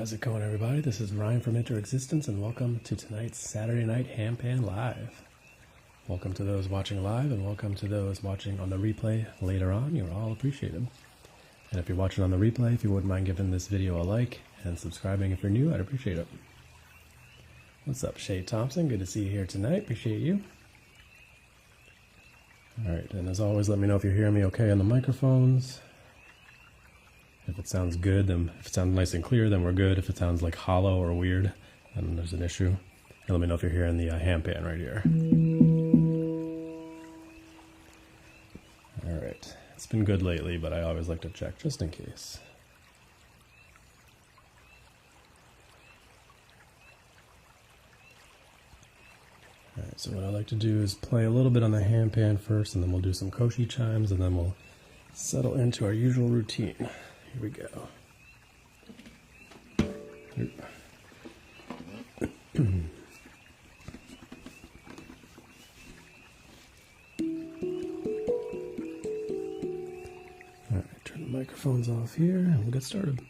How's it going, everybody? This is Ryan from Interexistence, and welcome to tonight's Saturday Night Handpan Live. Welcome to those watching live, and welcome to those watching on the replay later on. You're all appreciated. And if you're watching on the replay, if you wouldn't mind giving this video a like and subscribing if you're new, I'd appreciate it. What's up, Shay Thompson? Good to see you here tonight. Appreciate you. Alright, and as always, let me know if you're hearing me okay on the microphones. If it sounds good, then if it sounds nice and clear, then we're good. If it sounds like hollow or weird, then there's an issue. And let me know if you're hearing the handpan right here. Alright, it's been good lately, but I always like to check just in case. Alright, so what I like to do is play a little bit on the handpan first, and then we'll do some koshi chimes, and then we'll settle into our usual routine. Here we go. Alright, turn the microphones off here and we'll get started.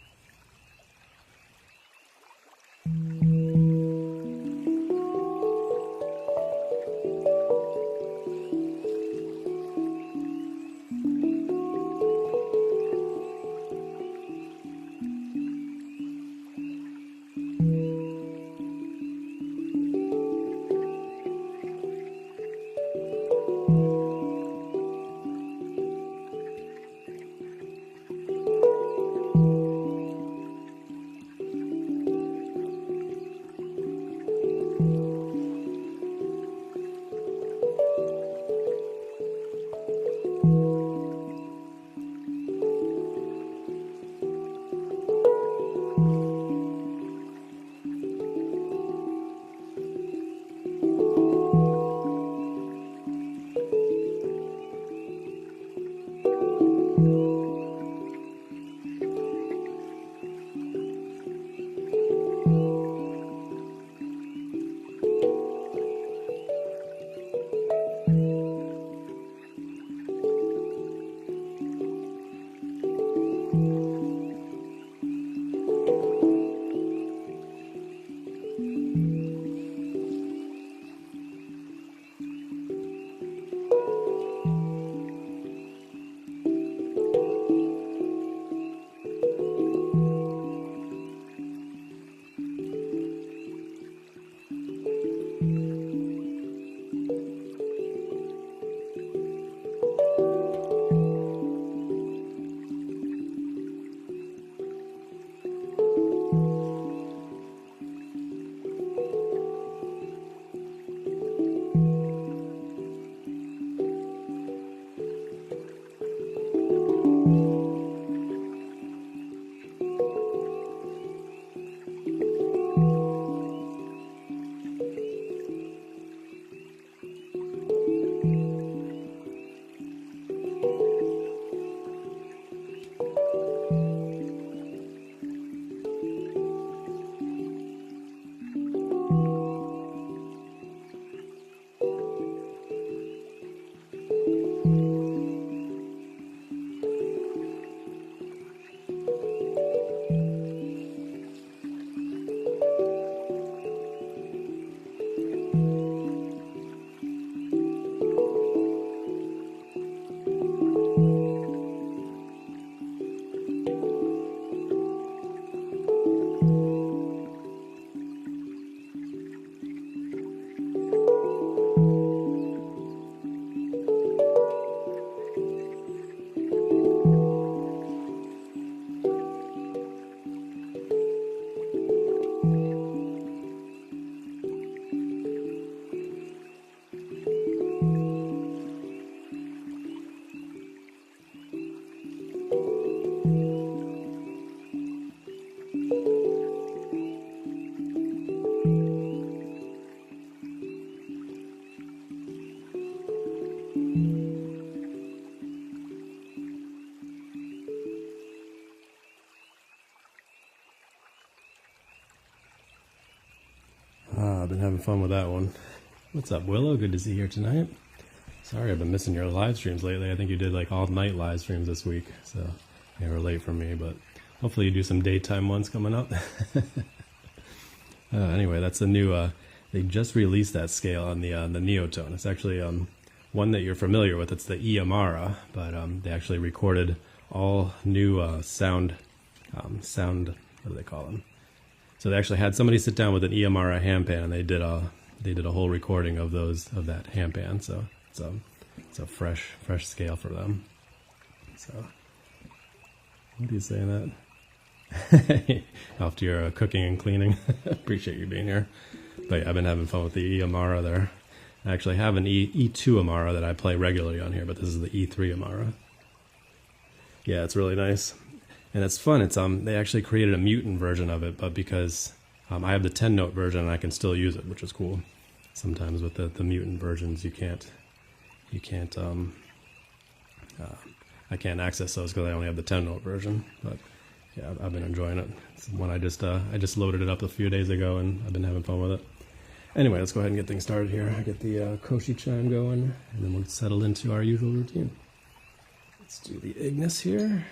I've been having fun with that one. What's up, Willow? Good to see you here tonight. Sorry, I've been missing your live streams lately. I think you did like all night live streams this week, so they were late for me, but Hopefully you do some daytime ones coming up. Anyway, that's a new, they just released that scale on the Neotone. It's actually one that you're familiar with. It's the E Amara, but they actually recorded all new sound, what do they call them? So they actually had somebody sit down with an E Amara handpan, and they did a whole recording of that handpan. So it's a fresh scale for them. So what are you saying that? After your cooking and cleaning. Appreciate you being here. But yeah, I've been having fun with the E Amara there. I actually have an E2 Amara that I play regularly on here, but this is the E3 Amara. Yeah, it's really nice. And it's fun. It's they actually created a mutant version of it, but because I have the 10-note version, I can still use it, which is cool. Sometimes with the mutant versions, I can't access those because I only have the 10-note version. But yeah, I've been enjoying it. It's one I just loaded it up a few days ago, and I've been having fun with it. Anyway, let's go ahead and get things started here. I get the Koshi chime going, and then we'll settle into our usual routine. Let's do the Ignis here.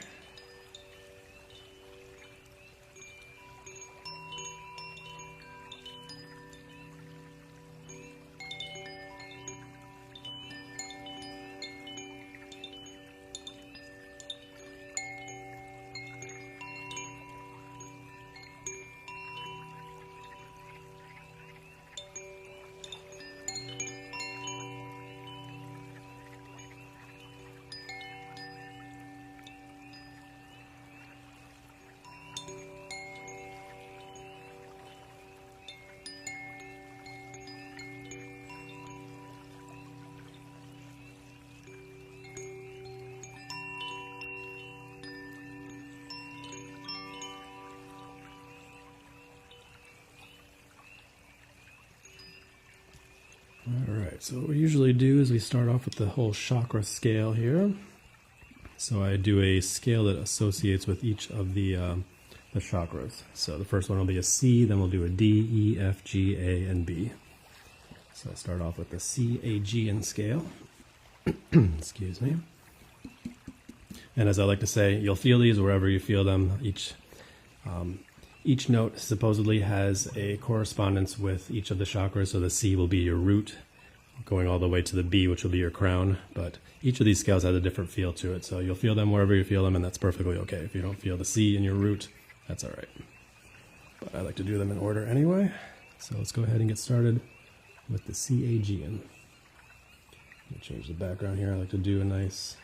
Alright, so what we usually do is we start off with the whole chakra scale here. So I do a scale that associates with each of the chakras. So the first one will be a C, then we'll do a D, E, F, G, A, and B. So I start off with the C, A, G in scale. Excuse me. And as I like to say, you'll feel these wherever you feel them. Each note supposedly has a correspondence with each of the chakras. So the C will be your root, going all the way to the B, which will be your crown. But each of these scales has a different feel to it. So you'll feel them wherever you feel them, and that's perfectly okay. If you don't feel the C in your root, that's all right. But I like to do them in order anyway. So let's go ahead and get started with the CAGN. Let me change the background here. I like to do a nice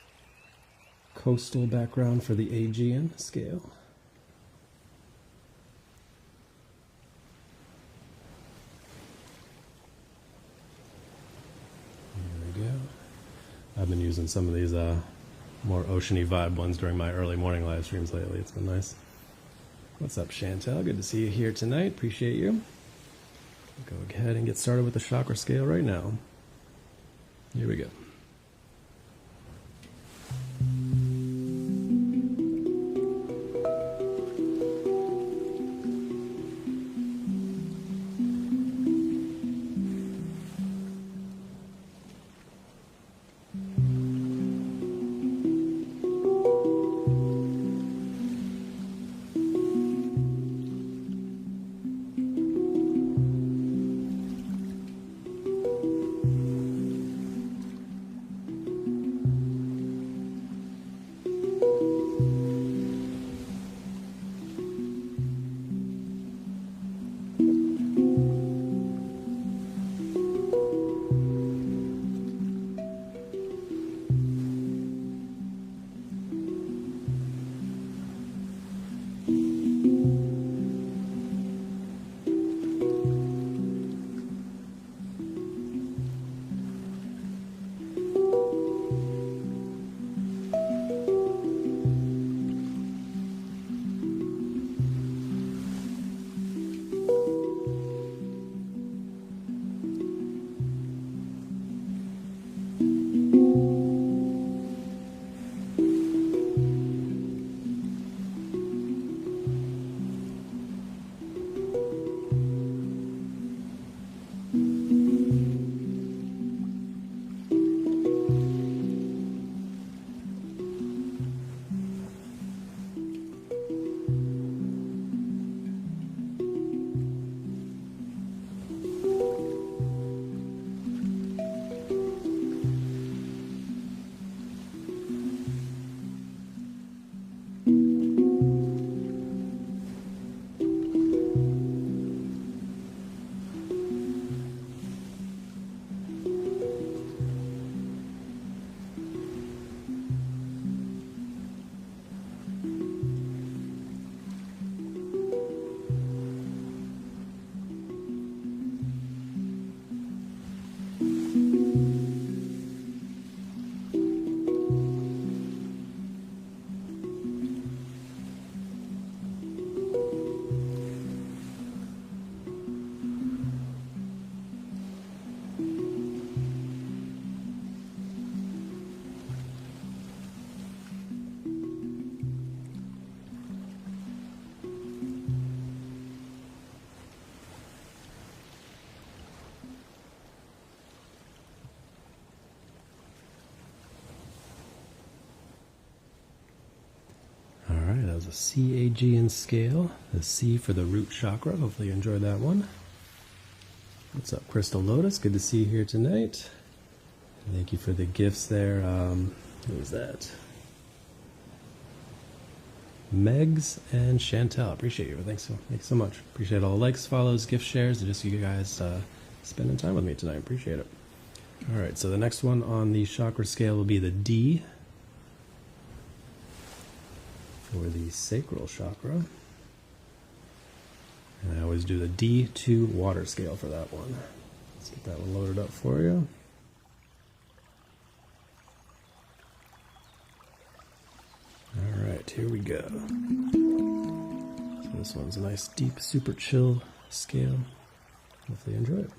coastal background for the Aegean scale. I've been using some of these more oceany vibe ones during my early morning live streams lately. It's been nice. What's up, Chantel? Good to see you here tonight. Appreciate you. Go ahead and get started with the chakra scale right now. Here we go. is a CAGN scale, the C for the root chakra. Hopefully you enjoyed that one. What's up, Crystal Lotus? Good to see you here tonight. Thank you for the gifts there. Who was that? Megs and Chantel. Appreciate you. Thanks so much. Appreciate all the likes, follows, gift shares, and just you guys spending time with me tonight. Appreciate it. All right, so the next one on the chakra scale will be the D for the sacral chakra. And I always do the D2 water scale for that one. Let's get that one loaded up for you. All right, here we go. So this one's a nice, deep, super chill scale. Hopefully you enjoy it.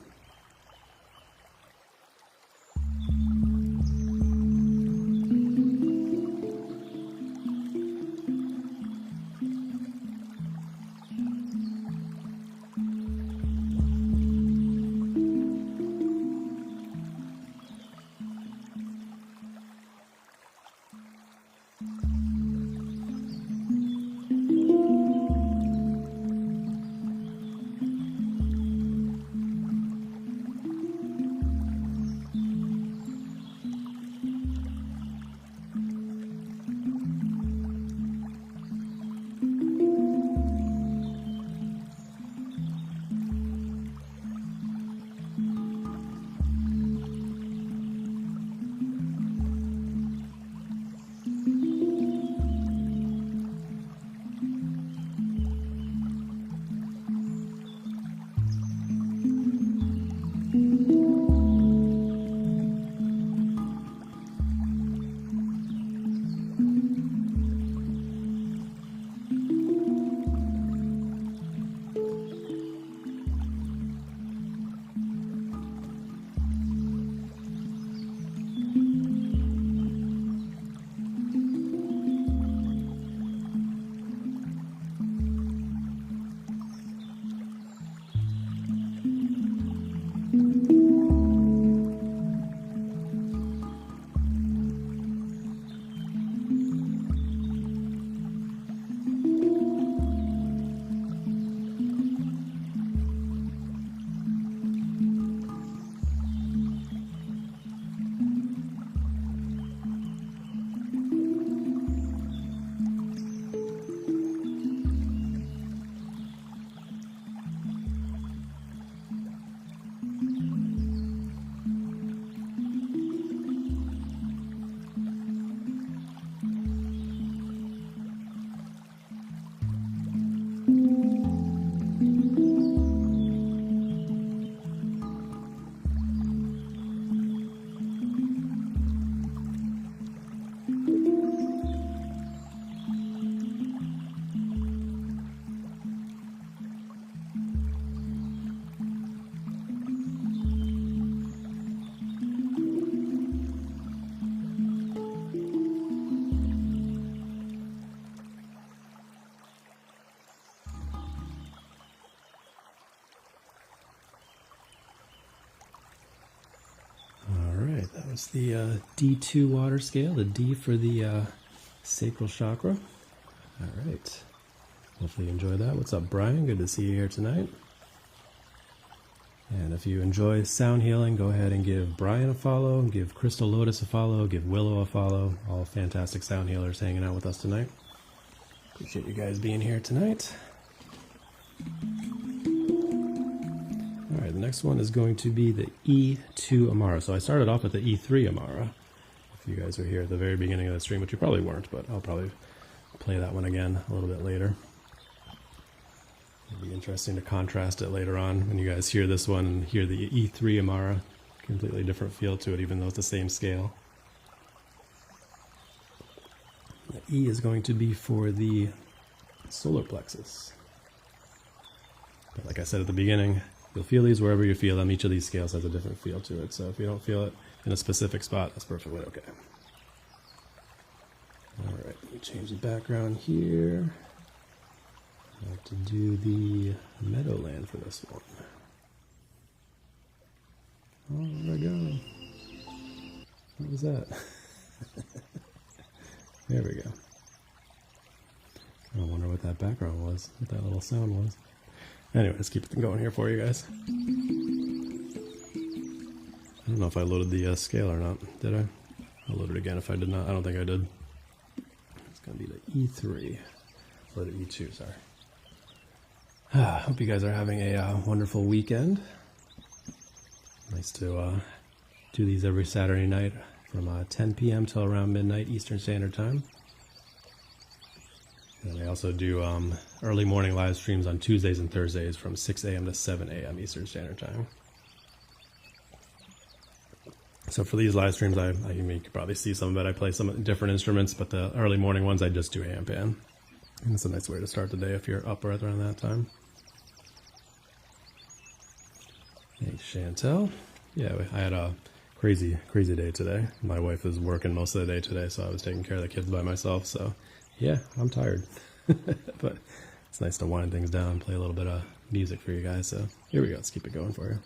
That's the D2 water scale, the D for the sacral chakra. All right. Hopefully you enjoy that. What's up, Brian? Good to see you here tonight. And if you enjoy sound healing, go ahead and give Brian a follow, give Crystal Lotus a follow, give Willow a follow. All fantastic sound healers hanging out with us tonight. Appreciate you guys being here tonight. All right, the next one is going to be the E2 Amara. So I started off with the E3 Amara. If you guys were here at the very beginning of the stream, which you probably weren't, but I'll probably play that one again a little bit later. It'll be interesting to contrast it later on when you guys hear this one and hear the E3 Amara. Completely different feel to it, even though it's the same scale. The E is going to be for the solar plexus. But like I said at the beginning, you'll feel these wherever you feel them. Each of these scales has a different feel to it. So if you don't feel it in a specific spot, that's perfectly okay. All right, let me change the background here. I like to do the Meadowland for this one. Oh my god. What was that? There we go. what that background was, what that little sound was. Anyway, let's keep it going here for you guys. I don't know if I loaded the scale or not. Did I? I'll load it again if I did not. I don't think I did. It's going to be the E3. Or the E2, sorry. Hope you guys are having a wonderful weekend. Nice to do these every Saturday night from 10 p.m. till around midnight Eastern Standard Time. And I also do early morning live streams on Tuesdays and Thursdays from 6 a.m. to 7 a.m. Eastern Standard Time. So for these live streams, you can probably see some of it. I play some different instruments, but the early morning ones, I just do handpan. And it's a nice way to start the day if you're up right around that time. Hey, Chantel. Yeah, I had a crazy day today. My wife is working most of the day today, so I was taking care of the kids by myself. So, yeah, I'm tired. But it's nice to wind things down and play a little bit of music for you guys. So, here we go. Let's keep it going for you.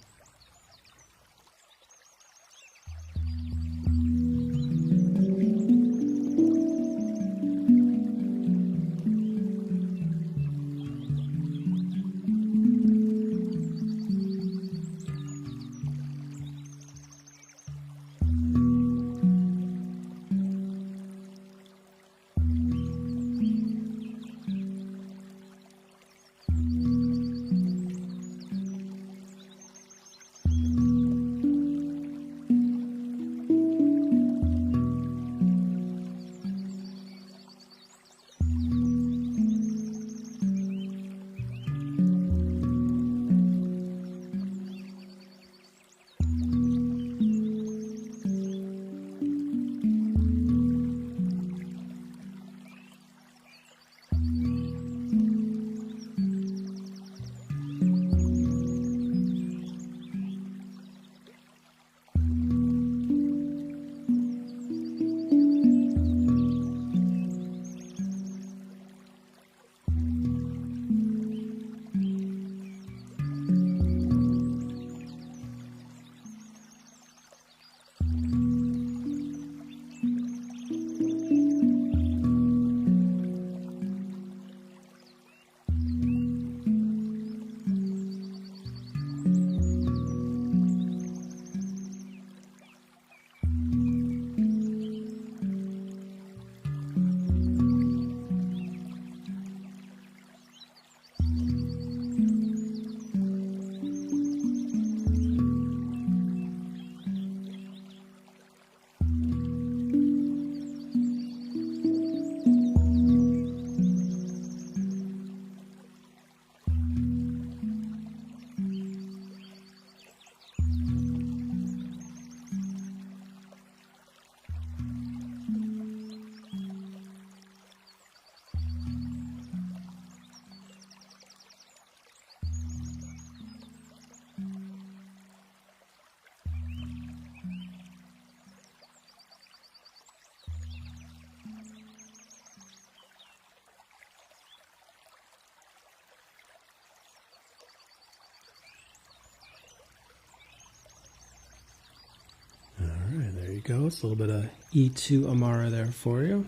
Go. It's a little bit of E2 Amara there for you.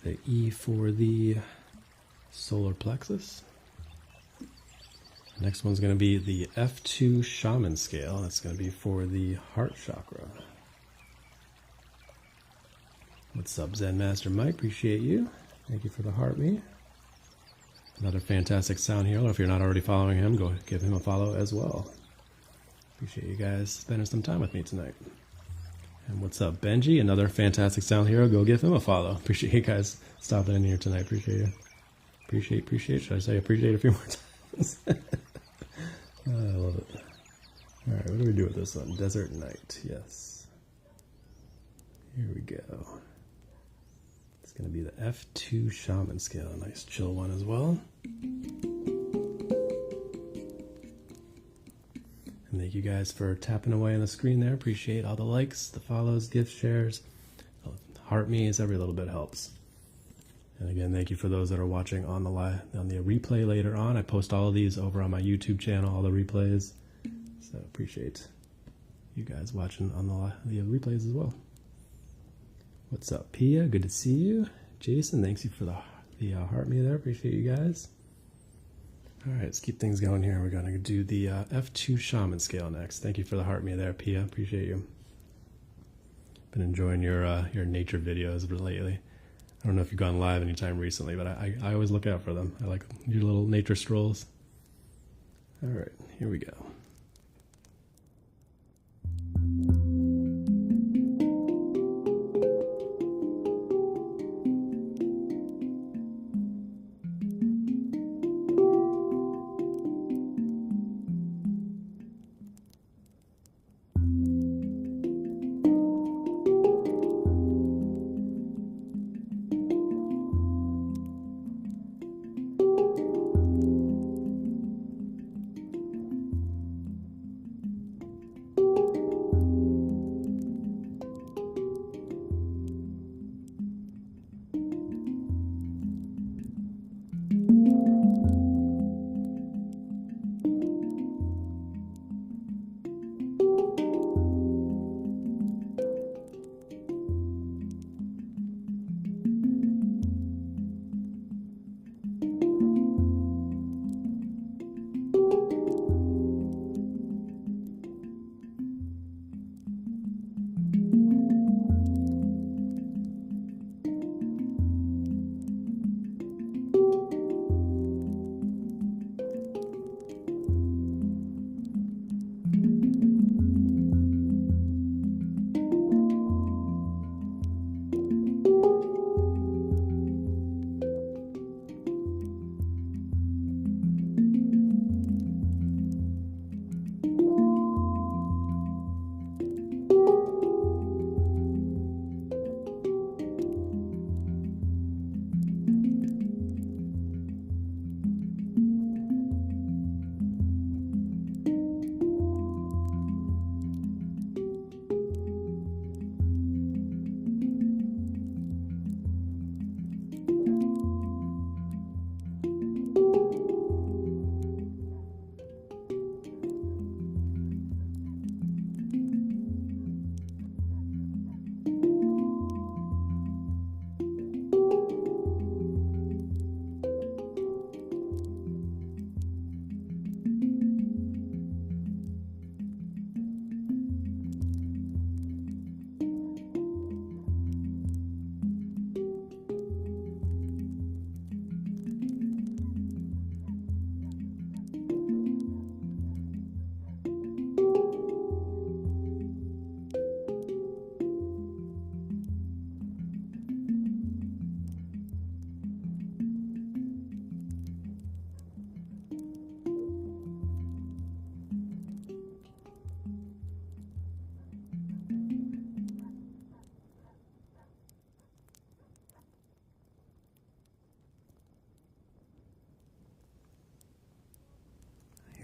The E for the solar plexus. Next one's going to be the F2 Shaman scale. That's going to be for the heart chakra. What's up, Zen Master Mike? Appreciate you. Thank you for the heart me. Another fantastic sound healer. If you're not already following him, go give him a follow as well. Appreciate you guys spending some time with me tonight. And what's up, Benji? Another fantastic sound hero. Go give him a follow. Appreciate you guys stopping in here tonight. Appreciate you. Appreciate. Should I say appreciate a few more times? I love it. All right, what do we do with this one? Desert Night. Yes. Here we go. It's going to be the F2 Shaman scale. A nice chill one as well. And thank you guys for tapping away on the screen there. Appreciate all the likes, the follows, gifts, shares. Heart me's, every little bit helps. And again, thank you for those that are watching on the replay later on. I post all of these over on my YouTube channel, all the replays. So appreciate you guys watching on the replays as well. What's up, Pia? Good to see you. Jason, thanks you for the the heart me there. Appreciate you guys. All right, let's keep things going here. We're going to do the F2 Shaman scale next. Thank you for the heart me there, Pia. Appreciate you. Been enjoying your nature videos lately. I don't know if you've gone live anytime recently, but I always look out for them. I like your little nature strolls. All right, here we go.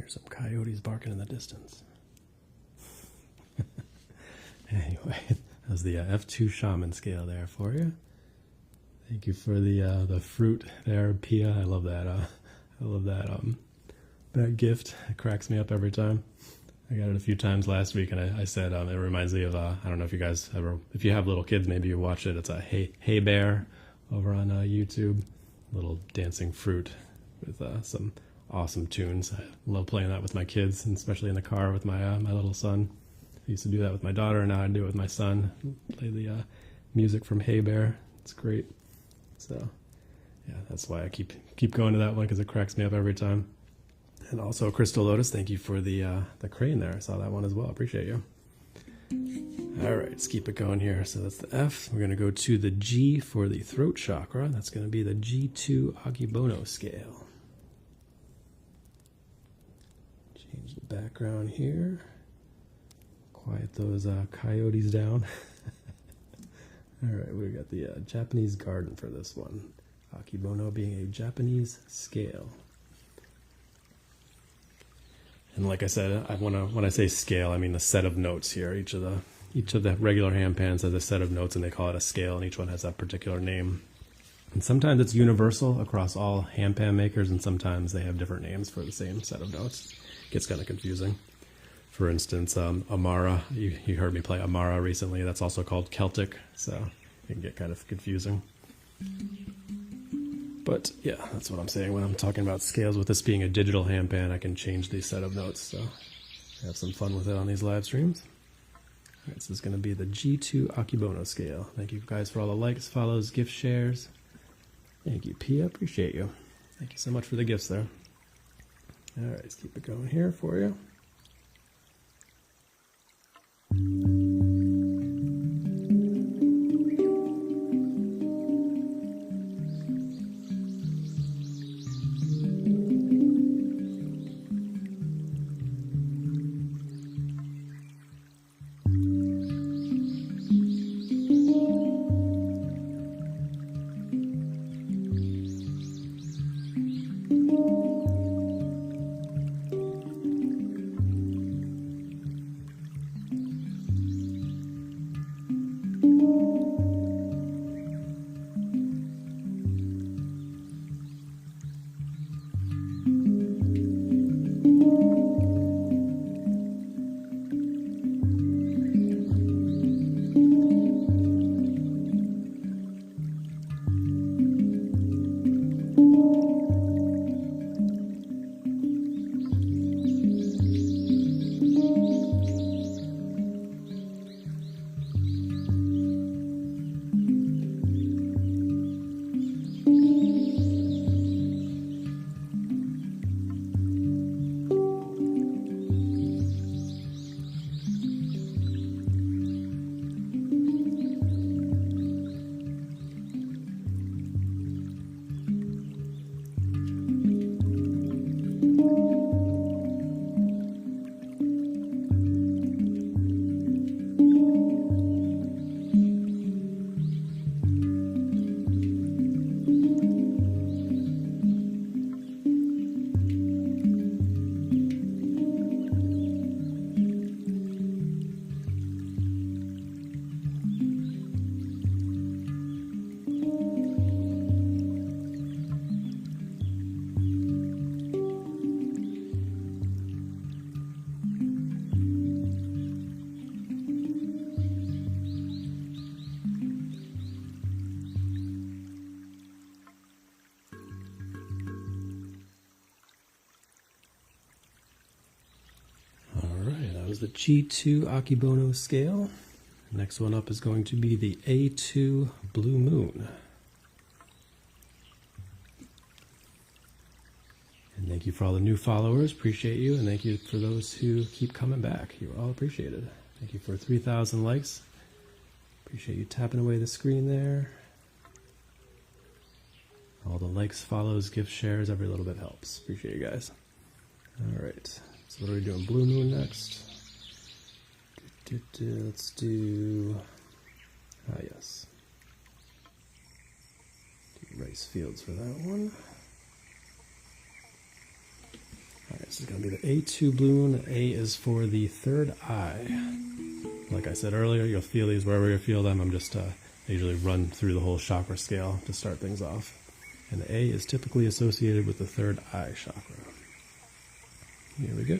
Some coyotes barking in the distance. Anyway, that was the F2 Shaman scale there for you. Thank you for the fruit there, Pia. I love that. I love that gift. It cracks me up every time. I got it a few times last week, and I said it reminds me of I don't know if you guys ever, if you have little kids, maybe you watch it. It's a Hey Bear over on YouTube. Little dancing fruit with some awesome tunes. I love playing that with my kids, and especially in the car with my my little son. I used to do that with my daughter, and now I do it with my son. Play the music from Hey Bear. It's great. So yeah, that's why I keep going to that one, because it cracks me up every time. And also Crystal Lotus, thank you for the crane there. I saw that one as well. Appreciate you. All right, let's keep it going here. So that's the F. We're going to go to the G for the throat chakra. That's going to be the G2 Akibono scale. Change the background here. Quiet those coyotes down. All right, we got the Japanese garden for this one. Akibono being a Japanese scale. And like I said, when I say scale, I mean the set of notes here. Each of the regular handpans has a set of notes, and they call it a scale, and each one has that particular name. And sometimes it's universal across all handpan makers, and sometimes they have different names for the same set of notes. It gets kind of confusing. For instance, Amara, you heard me play Amara recently. That's also called Celtic, so it can get kind of confusing. But yeah, that's what I'm saying when I'm talking about scales. With this being a digital handpan, I can change the set of notes, so have some fun with it on these live streams. All right, this is going to be the G2 Akebono scale. Thank you guys for all the likes, follows, gift shares. Thank you, Pia. Appreciate you. Thank you so much for the gifts there. All right, let's keep it going here for you. The G2 Akebono scale. Next one up is going to be the A2 Blue Moon. And thank you for all the new followers. Appreciate you. And thank you for those who keep coming back. You're all appreciated. Thank you for 3,000 likes. Appreciate you tapping away the screen there. All the likes, follows, gift shares, every little bit helps. Appreciate you guys. All right. So what are we doing? Blue Moon next. Let's do, yes. Do rice fields for that one. All right, this is going to be the A2 Blue Moon. A is for the third eye. Like I said earlier, you'll feel these wherever you feel them. I'm just, I usually run through the whole chakra scale to start things off. And the A is typically associated with the third eye chakra. Here we go.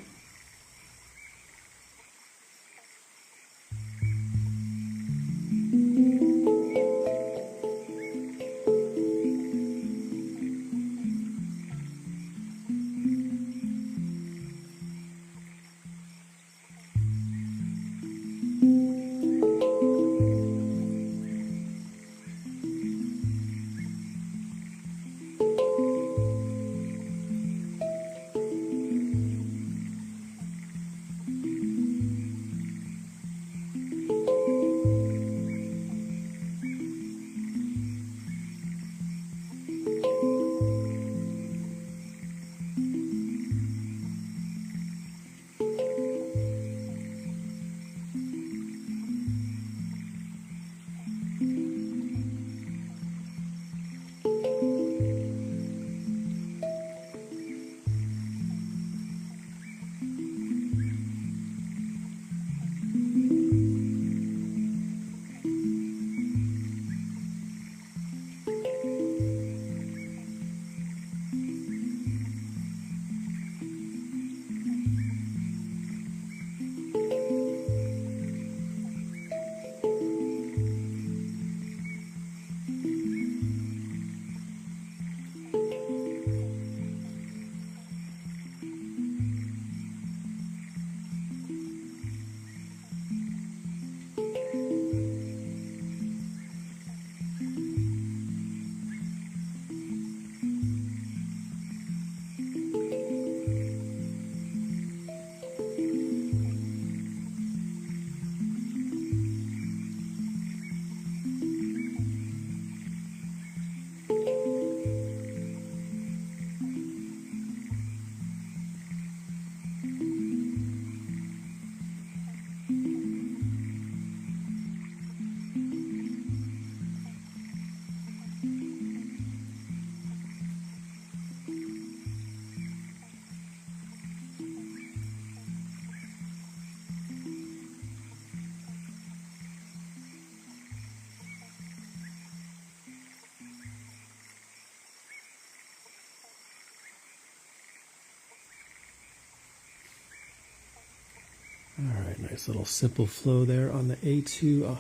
right, nice little simple flow there on the A2, I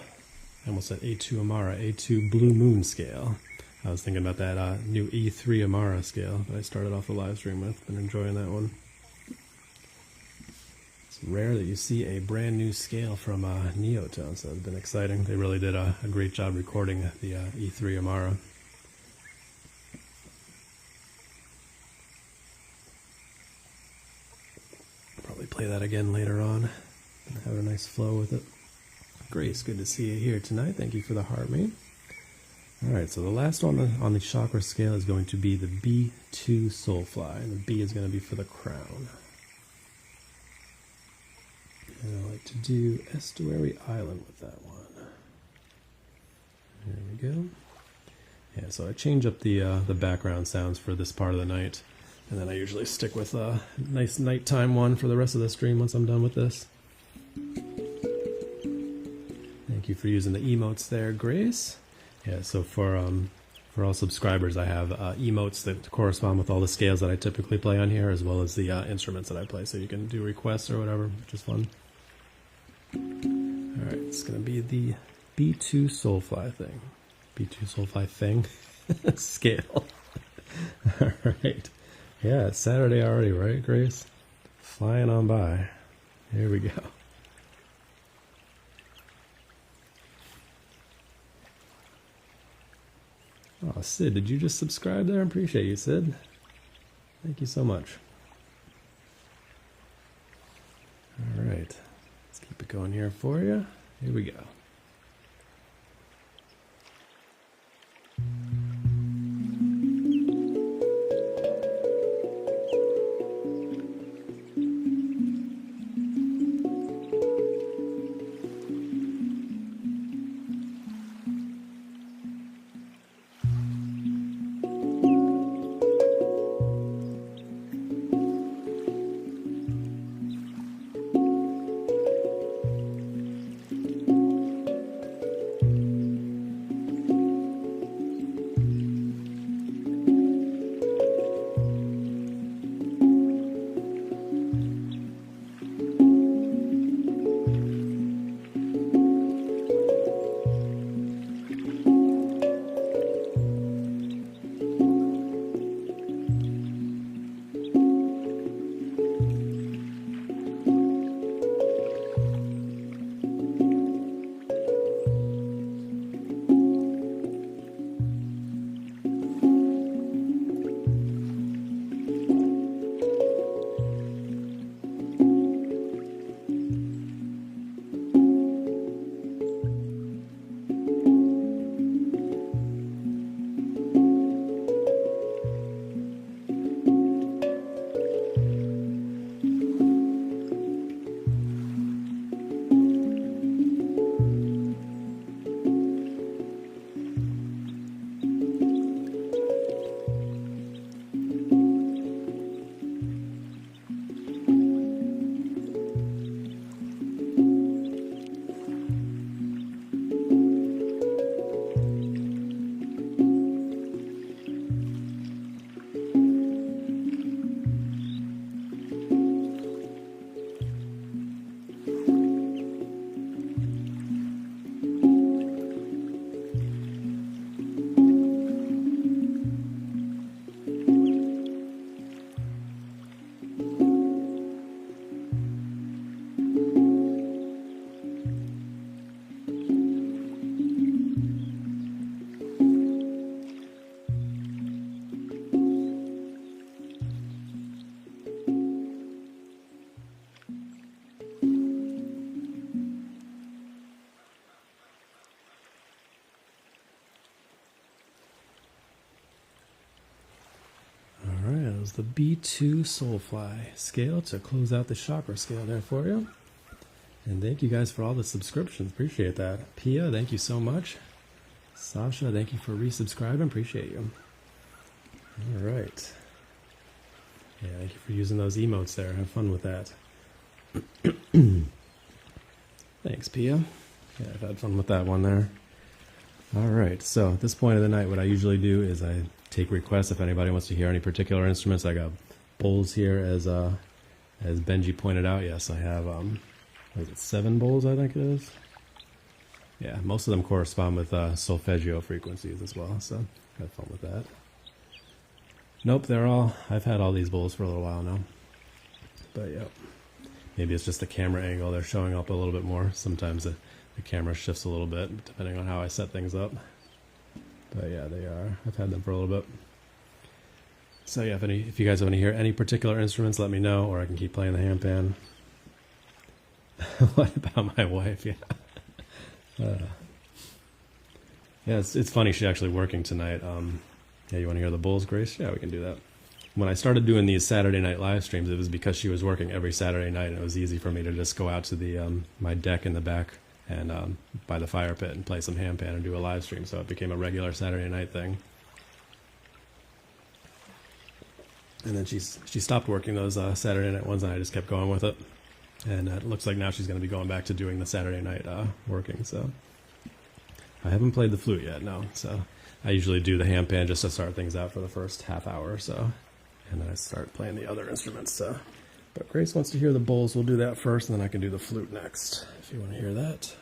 almost said A2 Amara, A2 Blue Moon scale. I was thinking about that new E3 Amara scale that I started off the live stream with. Been enjoying that one. It's rare that you see a brand new scale from Neotone, so it's been exciting. They really did a great job recording the E3 Amara. Probably play that again later on and have a nice flow with it. Grace, good to see you here tonight. Thank you for the heart, mate. Alright, so the last one on the chakra scale is going to be the B2 Soulfly, and the B is going to be for the crown. And I like to do Estuary Island with that one. There we go. Yeah, so I change up the background sounds for this part of the night, and then I usually stick with a nice nighttime one for the rest of the stream once I'm done with this. Thank you for using the emotes there, Grace. Yeah, so for all subscribers, I have emotes that correspond with all the scales that I typically play on here, as well as the instruments that I play, so you can do requests or whatever, which is fun. All right, it's going to be the B2 Soulfly thing. B2 Soulfly thing? Scale. All right. Yeah, it's Saturday already, right, Grace? Flying on by. Here we go. Oh, Sid, did you just subscribe there? I appreciate you, Sid. Thank you so much. All right, let's keep it going here for you. Here we go. The B2 Soulfly scale to close out the chakra scale there for you. And thank you guys for all the subscriptions. Appreciate that. Pia, thank you so much. Sasha, thank you for resubscribing. Appreciate you. All right. Yeah, thank you for using those emotes there. Have fun with that. Thanks, Pia. Yeah, I've had fun with that one there. All right, so at this point of the night, what I usually do is I take requests if anybody wants to hear any particular instruments. I got bowls here, as Benji pointed out. Yes, I have what is it, 7 bowls, I think it is. Yeah, most of them correspond with solfeggio frequencies as well, so have fun with that. Nope, I've had all these bowls for a little while now. But yeah, maybe it's just the camera angle. They're showing up a little bit more. Sometimes the camera shifts a little bit depending on how I set things up. But yeah, they are. I've had them for a little bit. So yeah, if you guys want to hear any particular instruments, let me know, or I can keep playing the handpan. What about my wife? Yeah. Yeah, it's funny. She's actually working tonight. Yeah, you want to hear the Bulls, Grace? Yeah, we can do that. When I started doing these Saturday night live streams, it was because she was working every Saturday night, and it was easy for me to just go out to the my deck in the back and by the fire pit and play some handpan and do a live stream. So it became a regular Saturday night thing. And then she stopped working those Saturday night ones, and I just kept going with it. And it looks like now she's going to be going back to doing the Saturday night working. So I haven't played the flute yet, no. So I usually do the handpan just to start things out for the first half hour or so. And then I start playing the other instruments. So. But Grace wants to hear the bowls. We'll do that first, and then I can do the flute next, if you want to hear that.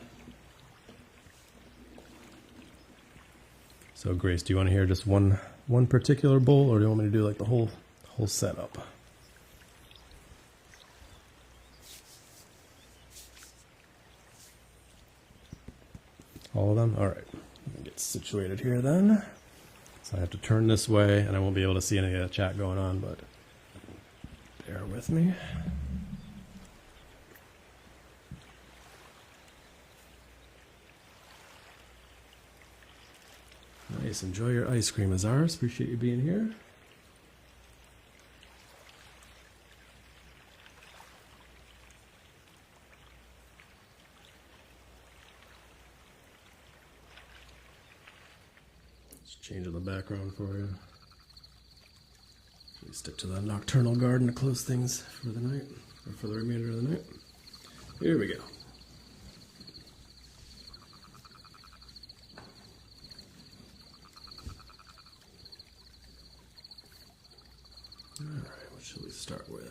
So Grace, do you want to hear just one particular bowl, or do you want me to do like the whole setup? All of them? All right. Let me get situated here then. So I have to turn this way, and I won't be able to see any of the chat going on, but bear with me. Nice. Enjoy your ice cream, Azars. Appreciate you being here. Changing the background for you. Stick to the nocturnal garden to close things for the night, or for the remainder of the night. Here we go. Alright, what should we start with?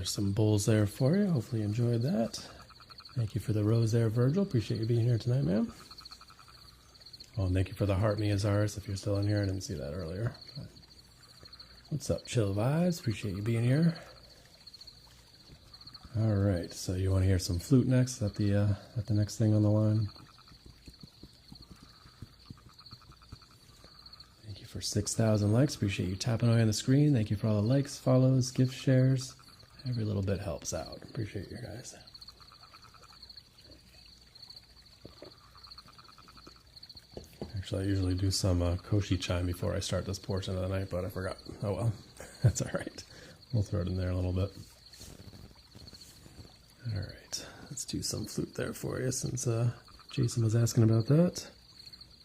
There's some bowls there for you. Hopefully you enjoyed that. Thank you for the rose there, Virgil. Appreciate you being here tonight, man. Oh, and thank you for the heart, Miazaris, if you're still in here. I didn't see that earlier. What's up, Chill Vibes? Appreciate you being here. All right, so you want to hear some flute next? Is that the next thing on the line? Thank you for 6,000 likes. Appreciate you tapping away on the screen. Thank you for all the likes, follows, gift shares. Every little bit helps out. Appreciate you guys. Actually, I usually do some Koshi chime before I start this portion of the night, but I forgot. Oh well, that's all right. We'll throw it in there a little bit. All right, let's do some flute there for you since Jason was asking about that.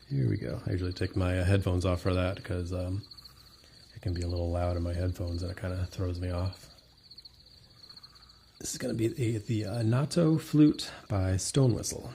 Here we go. I usually take my headphones off for that because it can be a little loud in my headphones and it kind of throws me off. This is going to be the Neotone flute by Stone Whistle.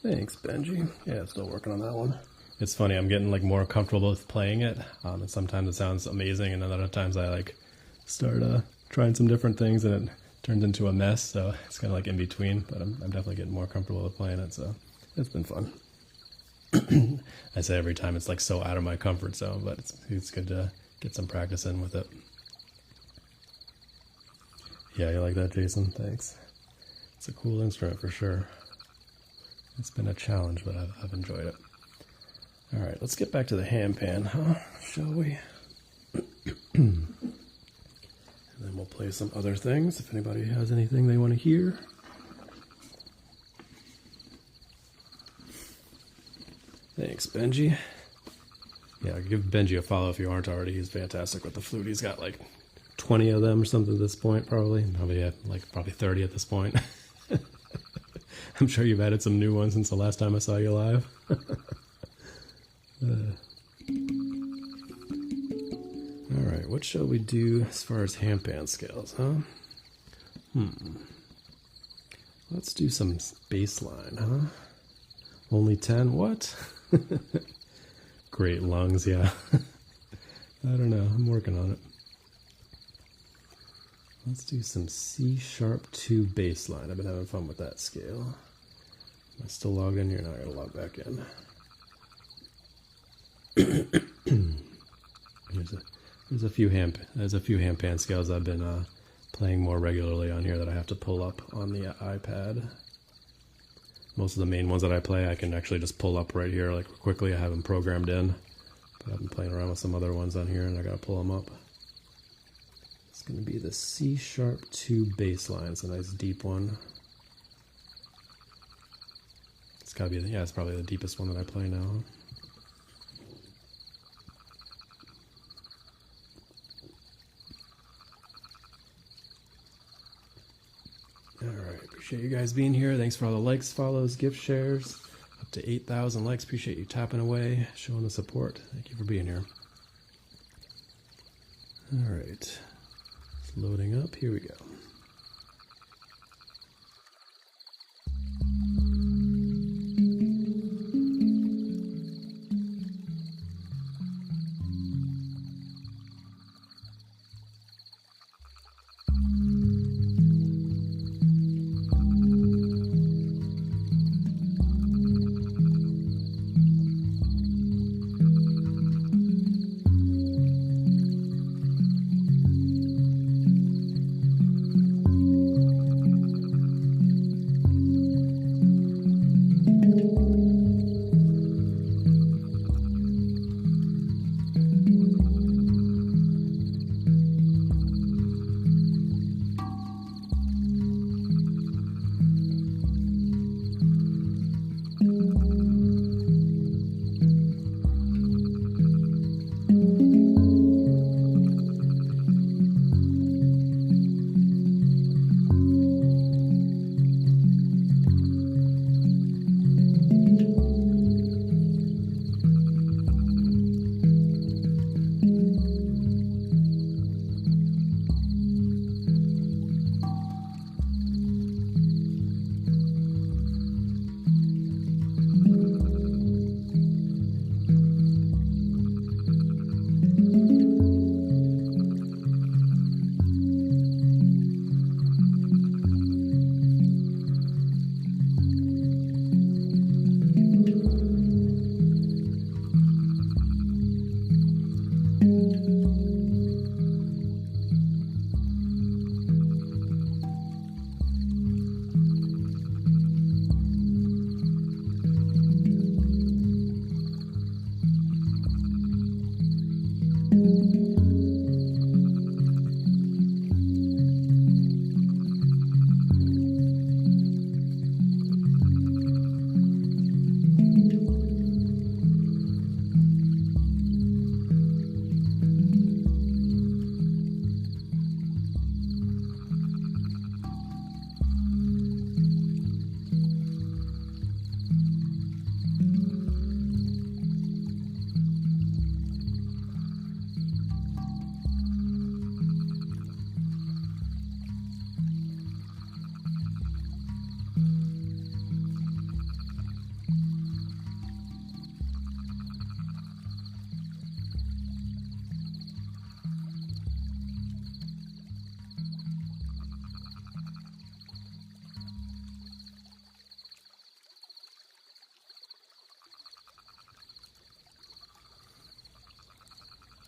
Thanks, Benji. Yeah, still working on that one. It's funny, I'm getting like more comfortable with playing it. And sometimes it sounds amazing, and then other times I like start trying some different things, and it turns into a mess. So it's kind of like in between. But I'm definitely getting more comfortable with playing it. So it's been fun. I say every time it's like so out of my comfort zone, but it's good to get some practice in with it. Yeah, you like that, Jason? Thanks. It's a cool instrument for sure. It's been a challenge, but I've enjoyed it. All right, let's get back to the handpan, huh? Shall we? And then we'll play some other things if anybody has anything they want to hear. Thanks, Benji. Yeah, give Benji a follow if you aren't already. He's fantastic with the flute. He's got like 20 of them or something at this point, probably. Probably 30 at this point. I'm sure you've added some new ones since the last time I saw you live. All right, what shall we do as far as handpan scales, huh? Let's do some bass line, huh? Only 10? What? Great lungs, yeah. I don't know. I'm working on it. Let's do some C#2 bass line. I've been having fun with that scale. Am I still logged in here? Now I gotta log back in. There's a few handpan scales I've been playing more regularly on here that I have to pull up on the iPad. Most of the main ones that I play, I can actually just pull up right here, like quickly. I have them programmed in, but I've been playing around with some other ones on here, and I gotta pull them up. It's gonna be the C#2 bass line. It's a nice deep one. It's gotta be, it's probably the deepest one that I play now. Alright, appreciate you guys being here. Thanks for all the likes, follows, gift shares. Up to 8,000 likes. Appreciate you tapping away, showing the support. Thank you for being here. Alright, it's loading up. Here we go.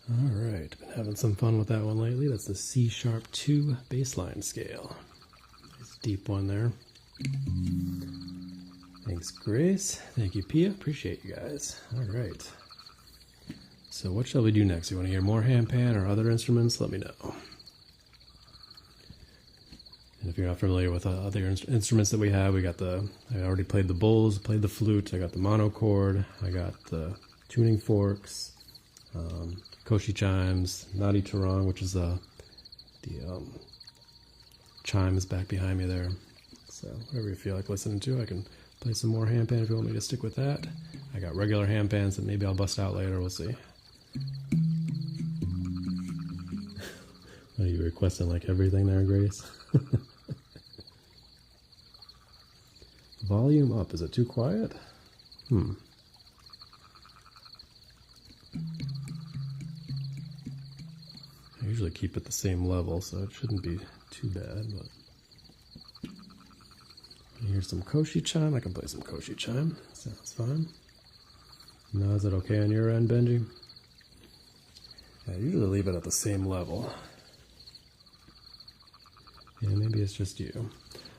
Alright, been having some fun with that one lately. That's the C-sharp 2 bassline scale. Nice deep one there. Thanks, Grace. Thank you, Pia. Appreciate you guys. Alright. So what shall we do next? You want to hear more handpan or other instruments? Let me know. And if you're not familiar with other instruments that we have, we got I already played the bowls, played the flute, I got the monochord, I got the tuning forks, Koshi chimes, Nadi Tarong, which is the chimes back behind me there. So whatever you feel like listening to, I can play some more handpan if you want me to stick with that. I got regular handpans that maybe I'll bust out later, we'll see. Are you requesting like everything there, Grace? Volume up, is it too quiet? I usually keep it the same level, so it shouldn't be too bad, but here's some Koshi chime. I can play some Koshi chime. Sounds fine. Now, is it okay on your end, Benji? I usually leave it at the same level. Yeah, maybe it's just you.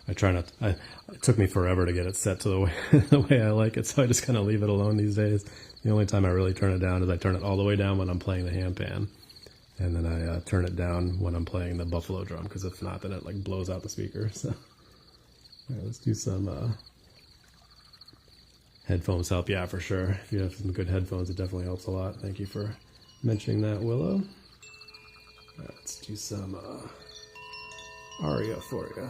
I try not to, it took me forever to get it set to the way I like it, so I just kind of leave it alone these days. The only time I really turn it down is I turn it all the way down when I'm playing the handpan. And then I turn it down when I'm playing the buffalo drum, because if not, then it like blows out the speaker. So, all right, let's do some headphones help. Yeah, for sure. If you have some good headphones, it definitely helps a lot. Thank you for mentioning that, Willow. All right, let's do some aria for you.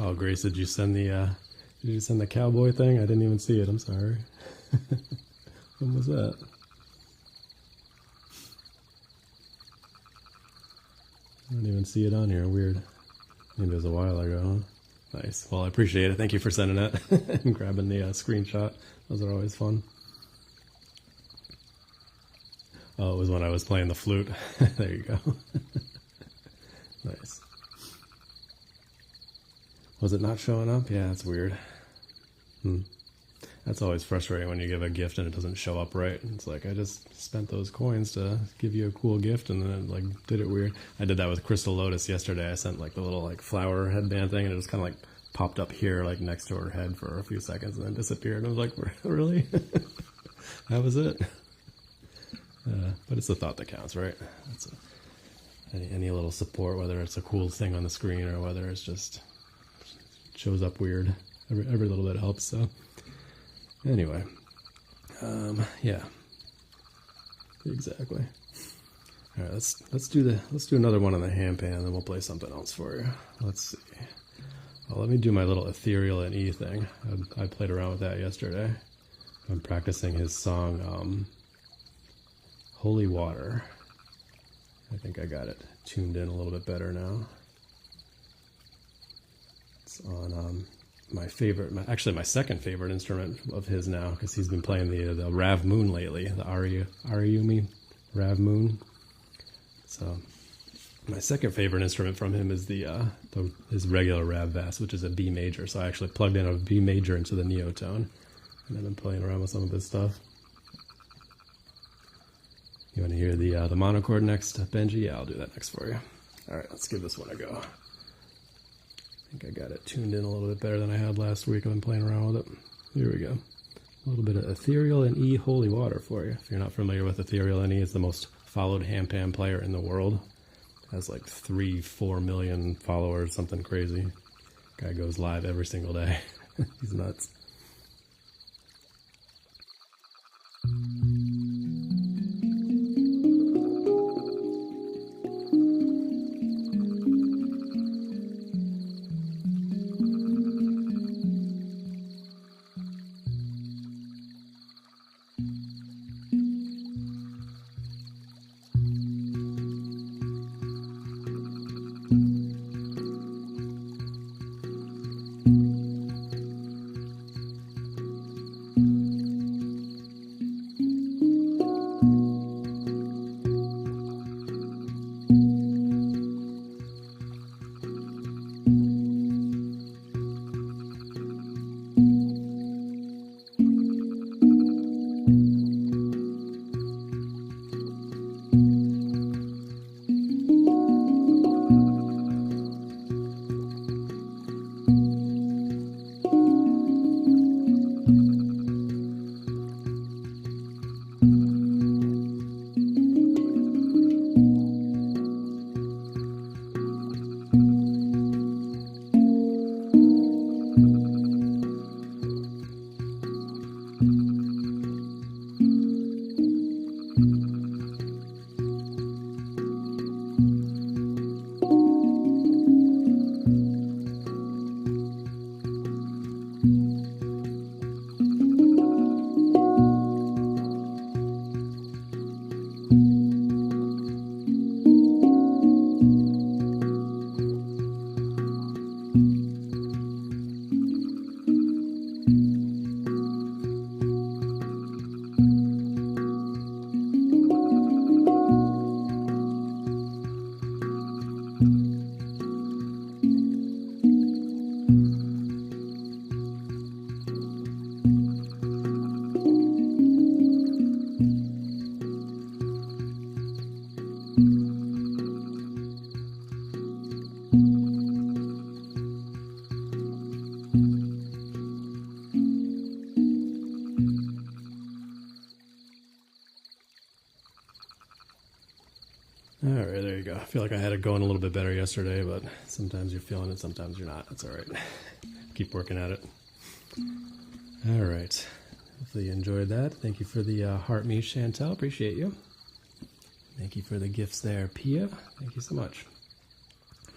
Oh, Grace, did you send the cowboy thing? I didn't even see it. I'm sorry. When was that? I don't even see it on here. Weird. Maybe it was a while ago, huh? Nice. Well, I appreciate it. Thank you for sending it and grabbing the screenshot. Those are always fun. Oh, it was when I was playing the flute. There you go. Nice. Was it not showing up? Yeah, that's weird. That's always frustrating when you give a gift and it doesn't show up right. It's like, I just spent those coins to give you a cool gift and then it like did it weird. I did that with Crystal Lotus yesterday. I sent like the little like flower headband thing and it just kind of like popped up here like next to her head for a few seconds and then disappeared. I was like, really? That was it? But it's the thought that counts, right? That's any little support, whether it's a cool thing on the screen or whether it's just shows up weird. Every little bit helps, so... Anyway, yeah, exactly. All right, let's do another one on the handpan, and then we'll play something else for you. Let's see. Well, let me do my little ethereal and E thing. I played around with that yesterday. I'm practicing his song, "Holy Water." I think I got it tuned in a little bit better now. It's on actually my second favorite instrument of his now, because he's been playing the Rav Moon lately, the Ariumi Rav Moon. So my second favorite instrument from him is his regular Rav Bass, which is a B major. So I actually plugged in a B major into the Neotone, and I've been playing around with some of his stuff. You want to hear the monochord next, Benji? Yeah, I'll do that next for you. All right, let's give this one a go. I think I got it tuned in a little bit better than I had last week. I've been playing around with it. Here we go. A little bit of ethereal and E holy water for you. If you're not familiar with ethereal and E, it's the most followed handpan player in the world. Has like 3-4 million followers, something crazy. Guy goes live every single day. He's nuts. All right, there you go. I feel like I had it going a little bit better yesterday, but sometimes you're feeling it, sometimes you're not. That's all right. Keep working at it. All right. Hopefully you enjoyed that. Thank you for the heart me, Chantel. Appreciate you. Thank you for the gifts there, Pia. Thank you so much.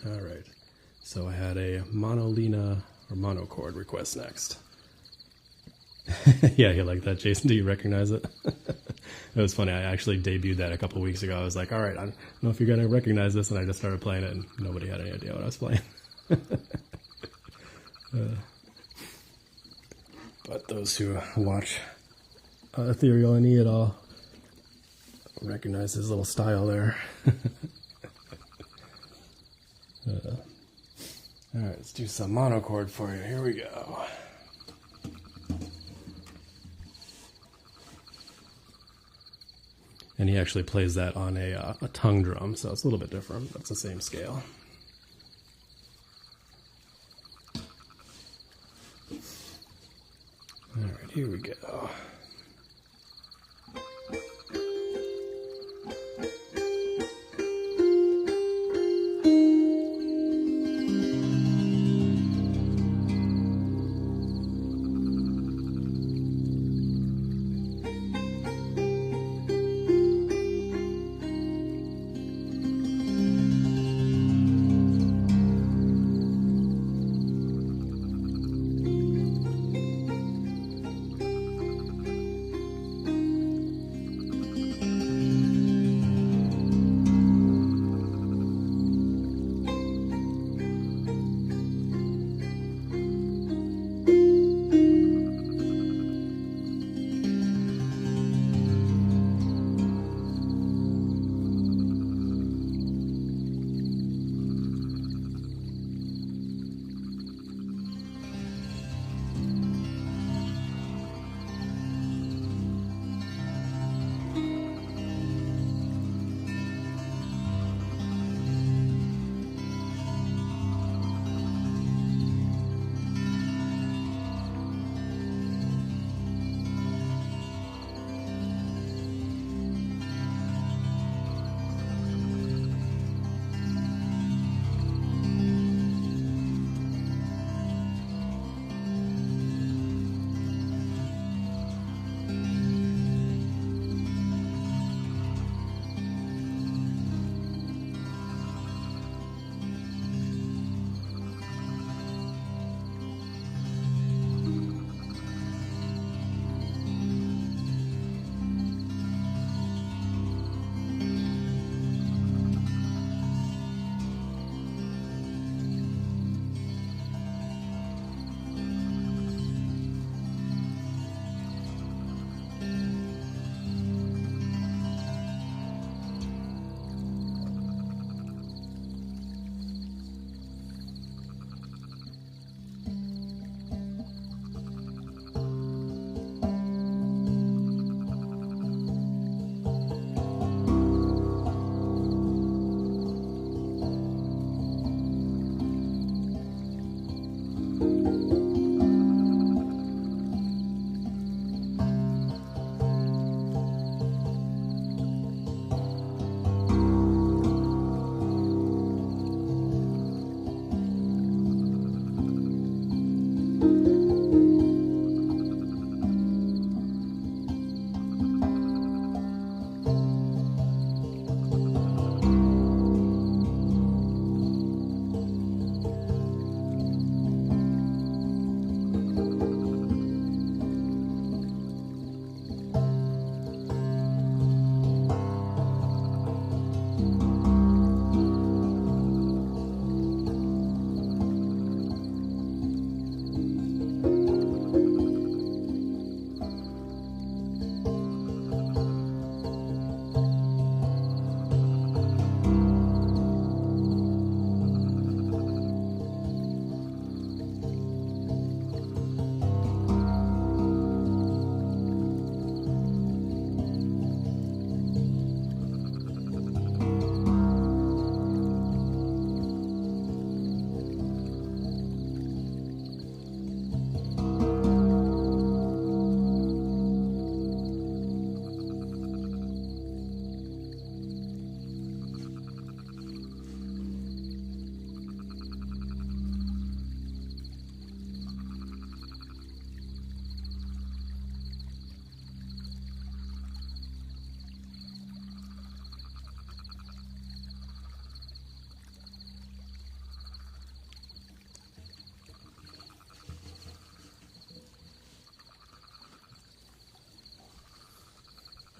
All right. So I had a monolina or monochord request next. Yeah, you like that, Jason? Do you recognize it? It was funny. I actually debuted that a couple weeks ago. I was like, all right, I don't know if you're going to recognize this. And I just started playing it, and nobody had any idea what I was playing. But those who watch Ethereal and E at all recognize his little style there. All right, let's do some monochord for you. Here we go. And he actually plays that on a tongue drum, so it's a little bit different, but it's the same scale. All right, here we go.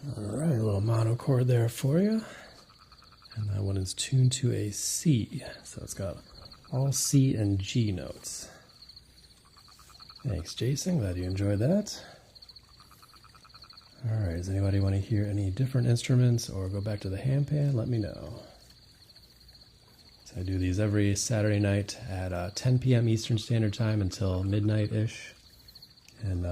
Alright, a little mono chord there for you. And that one is tuned to a C, so it's got all C and G notes. Thanks, Jason. Glad you enjoyed that. Alright, does anybody want to hear any different instruments or go back to the handpan? Let me know. So I do these every Saturday night at 10 p.m. Eastern Standard Time until midnight-ish. And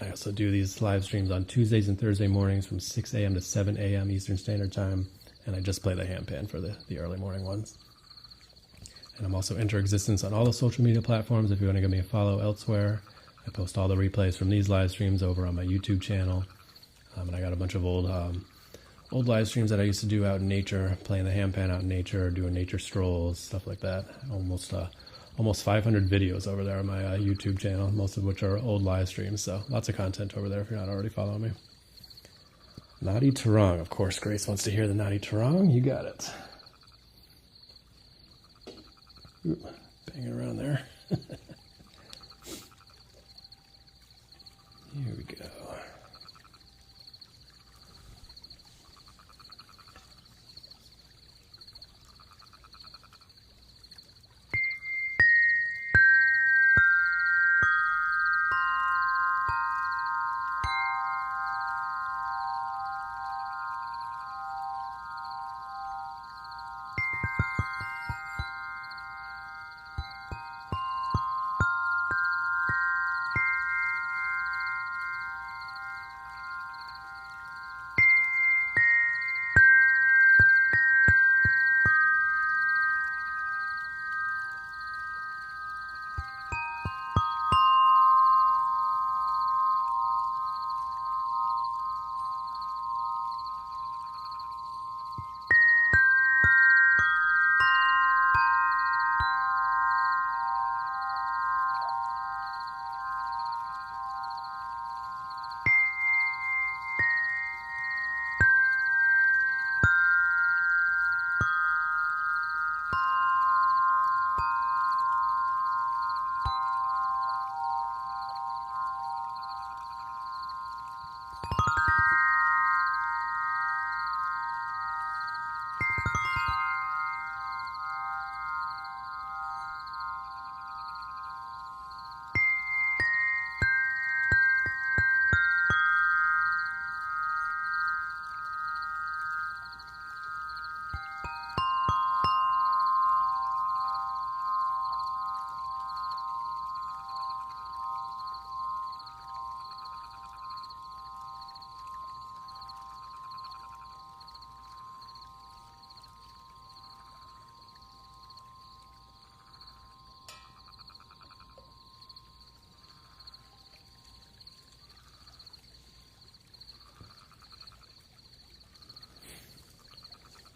I also do these live streams on Tuesdays and Thursday mornings from 6 a.m. to 7 a.m. Eastern Standard Time. And I just play the handpan for the early morning ones. And I'm also inter-existence on all the social media platforms if you want to give me a follow elsewhere. I post all the replays from these live streams over on my YouTube channel. And I got a bunch of old live streams that I used to do out in nature, playing the handpan out in nature, doing nature strolls, stuff like that. Almost 500 videos over there on my YouTube channel, most of which are old live streams. So lots of content over there if you're not already following me. Naughty Tarong. Of course, Grace wants to hear the Naughty Tarong. You got it. Ooh, banging around there. Here we go.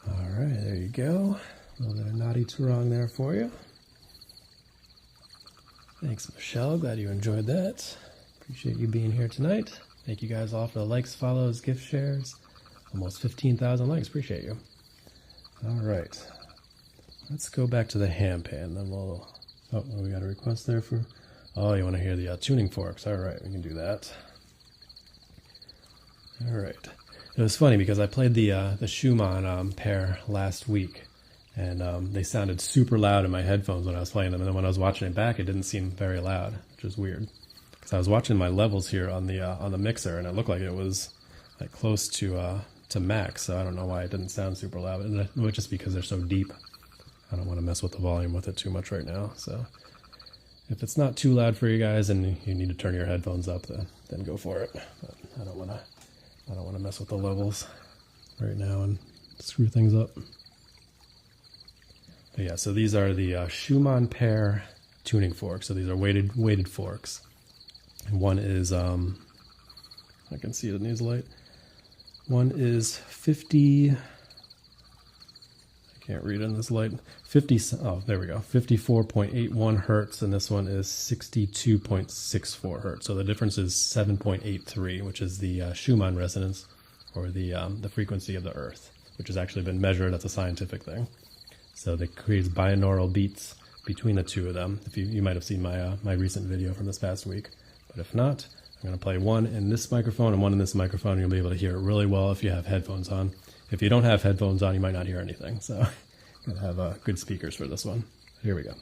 Alright, there you go. A little bit of Naughty Tarong there for you. Thanks, Michelle. Glad you enjoyed that. Appreciate you being here tonight. Thank you guys all for the likes, follows, gift shares. Almost 15,000 likes. Appreciate you. Alright. Let's go back to the handpan. Then we'll... Oh, we got a request there for... Oh, you want to hear the tuning forks. Alright, we can do that. Alright. It was funny because I played the Schumann pair last week, and they sounded super loud in my headphones when I was playing them, and then when I was watching it back, it didn't seem very loud, which was weird. Because I was watching my levels here on the mixer, and it looked like it was like close to max, so I don't know why it didn't sound super loud. And it was just because they're so deep. I don't want to mess with the volume with it too much right now. So if it's not too loud for you guys and you need to turn your headphones up, then go for it. But I don't want to mess with the levels right now and screw things up. But yeah, so these are the Schumann pair tuning forks. So these are weighted forks. And one is, I can see it in these light. One is 50, I can't read in this light, 50, oh, there we go, 54.81 hertz, and this one is 62.64 hertz. So the difference is 7.83, which is the Schumann resonance, or the frequency of the Earth, which has actually been measured. That's a scientific thing. So that creates binaural beats between the two of them. If you might have seen my recent video from this past week, but if not, I'm going to play one in this microphone and one in this microphone. You'll be able to hear it really well if you have headphones on. If you don't have headphones on, you might not hear anything. So you got to have good speakers for this one. Here we go.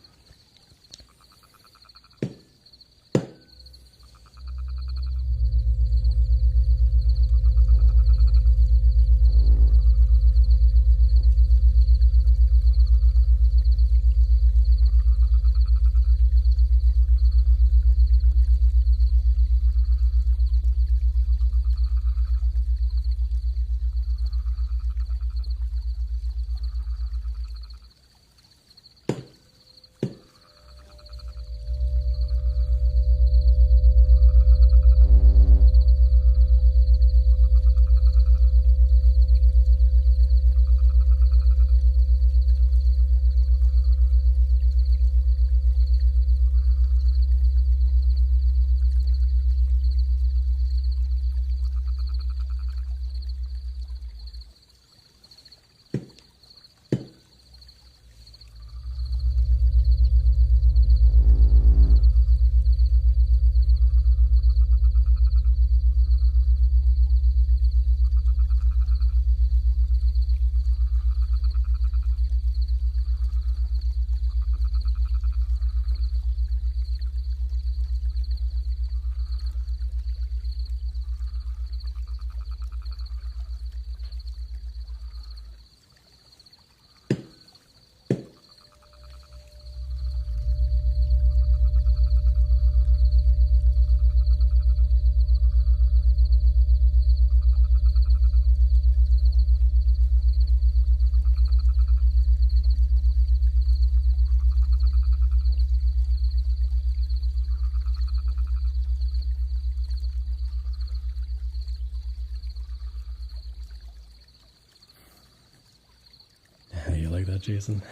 You like that, Jason?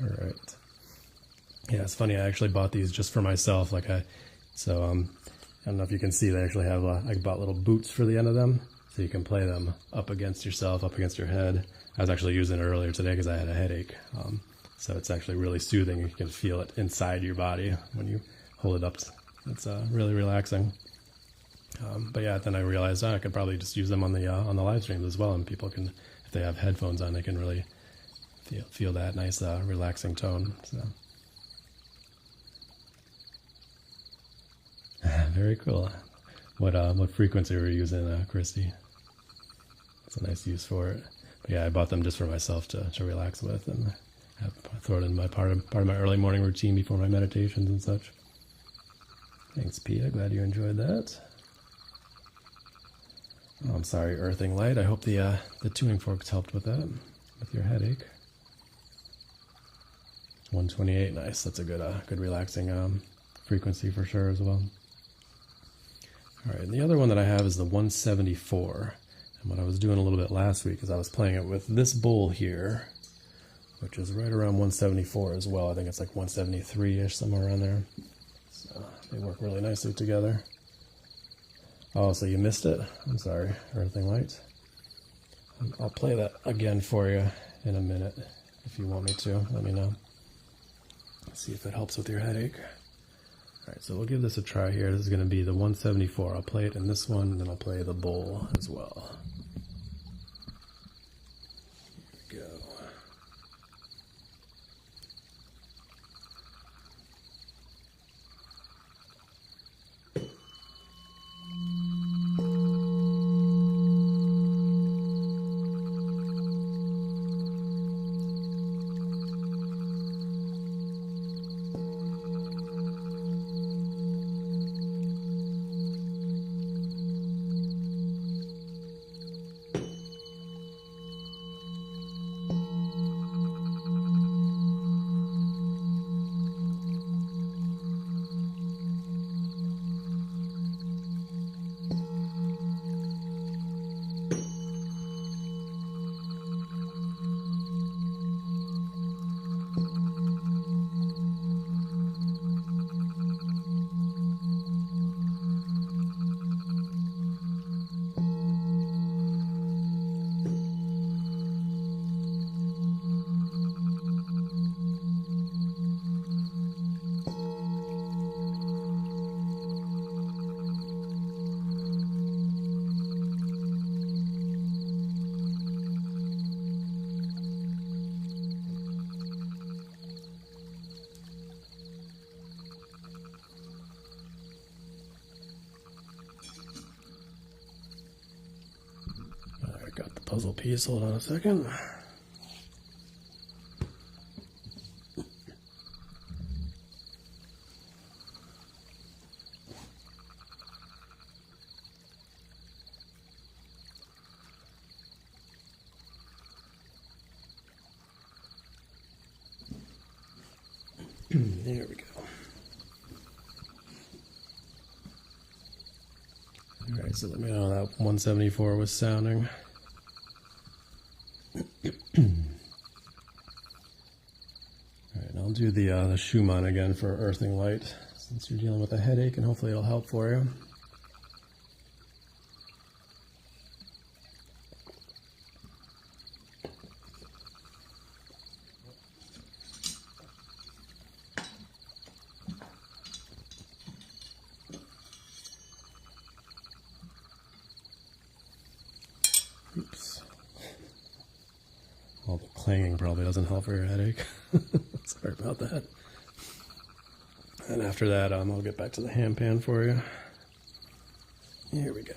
All right. Yeah, it's funny. I actually bought these just for myself. I don't know if you can see. They actually have. I bought little boots for the end of them, so you can play them up against yourself, up against your head. I was actually using it earlier today because I had a headache. So it's actually really soothing. You can feel it inside your body when you hold it up. It's really relaxing. But yeah, then I realized I could probably just use them on the live streams as well, and people can, if they have headphones on, they can really feel that nice relaxing tone. So very cool. What frequency were you using, Christy? That's a nice use for it. But yeah, I bought them just for myself to relax with and throw it in my part of my early morning routine before my meditations and such. Thanks, Pia. Glad you enjoyed that. Oh, I'm sorry, Earthing Light. I hope the tuning forks helped with that, with your headache. 128, nice. That's a good relaxing frequency for sure as well. All right, and the other one that I have is the 174. And what I was doing a little bit last week is I was playing it with this bowl here, which is right around 174 as well. I think it's like 173-ish, somewhere around there. So they work really nicely together. Oh, so you missed it? I'm sorry, Earthing Light. I'll play that again for you in a minute if you want me to. Let me know. Let's see if it helps with your headache. All right, so we'll give this a try here. This is going to be the 174. I'll play it in this one, and then I'll play the bowl as well. Here we go. puzzle piece. Hold on a second. There we go. Alright, so let me know how that 174 was sounding. Alright, I'll do the Schumann again for earthing light, since you're dealing with a headache, and hopefully it'll help for you. Oops. All the clanging probably doesn't help for your headache. Sorry about that. And after that, I'll get back to the handpan for you. Here we go.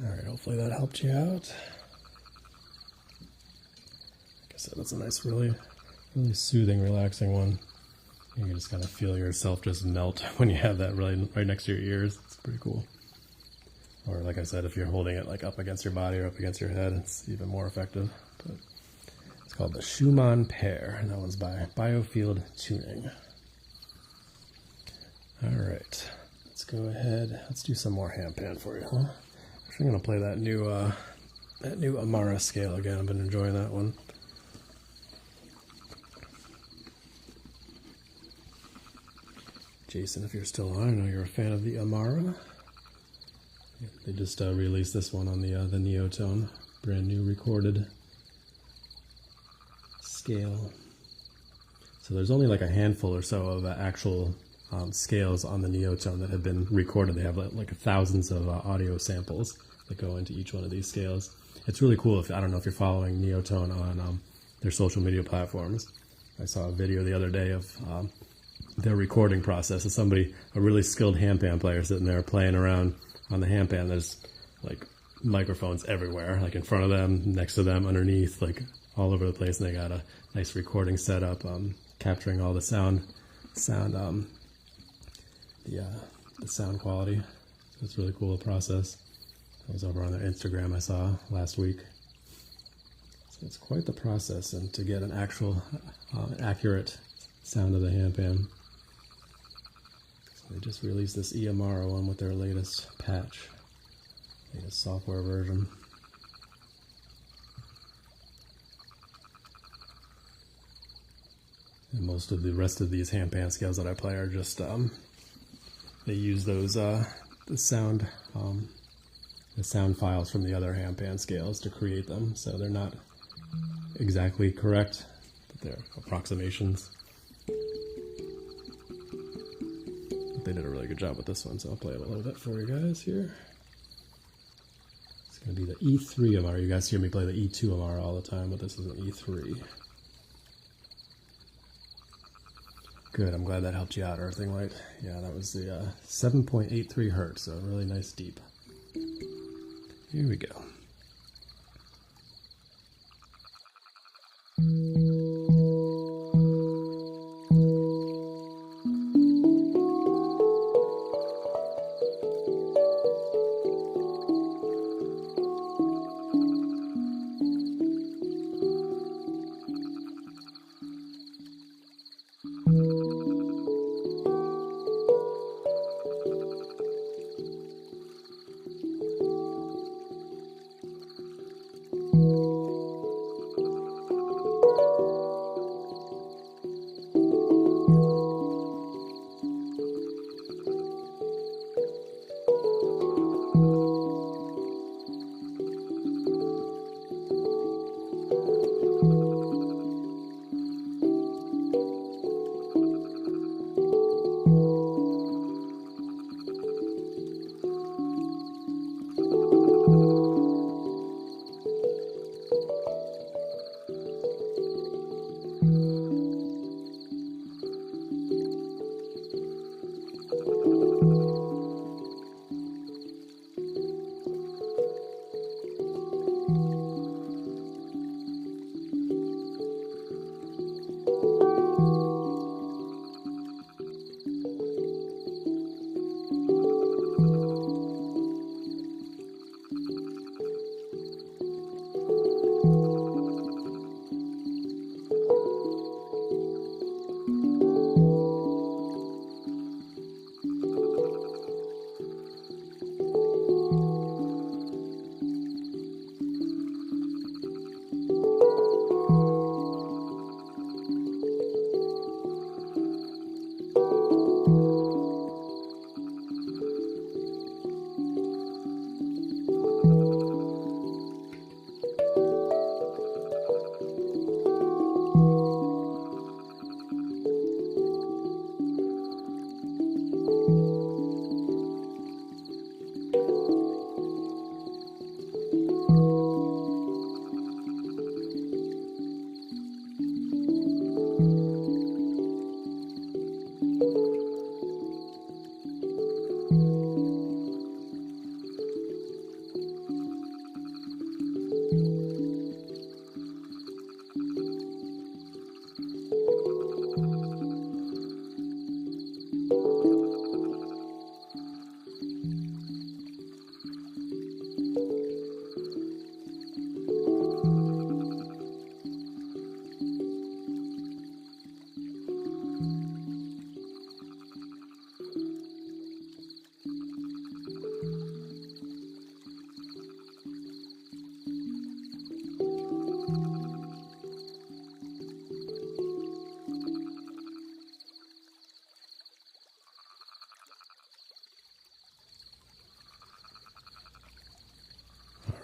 Alright, hopefully that helped you out. Like I said, it's a nice, really soothing, relaxing one. You can just kind of feel yourself just melt when you have that right next to your ears. It's pretty cool. Or like I said, if you're holding it like up against your body or up against your head, it's even more effective. But it's called the Schumann Pair, and that one's by Biofield Tuning. Alright, let's go ahead. Let's do some more handpan for you, huh? I'm going to play that new Amara scale again. I've been enjoying that one. Jason, if you're still on, I know you're a fan of the Amara. They just released this one on the Neotone, brand new recorded scale. So there's only like a handful or so of actual scales on the Neotone that have been recorded. They have like thousands of audio samples that go into each one of these scales. It's really cool. I don't know if you're following Neotone on their social media platforms. I saw a video the other day of their recording process. It's a really skilled handpan player sitting there playing around on the handpan. There's like microphones everywhere, like in front of them, next to them, underneath, like all over the place. And they got a nice recording setup, capturing all the sound, the sound quality. So it's really cool process. I was over on their Instagram I saw last week. So it's quite the process, and to get an actual accurate sound of the handpan. So they just released this EMR one with their latest patch, latest software version. And most of the rest of these handpan scales that I play are just, they use those, the sound files from the other handpan scales to create them. So they're not exactly correct, but they're approximations. They did a really good job with this one, so I'll play it a little bit for you guys here. It's going to be the E3 Amara. You guys hear me play the E2 Amara all the time, but this is an E3. Good, I'm glad that helped you out, Earthing Light. Yeah, that was the 7.83 hertz, so really nice deep. Here we go.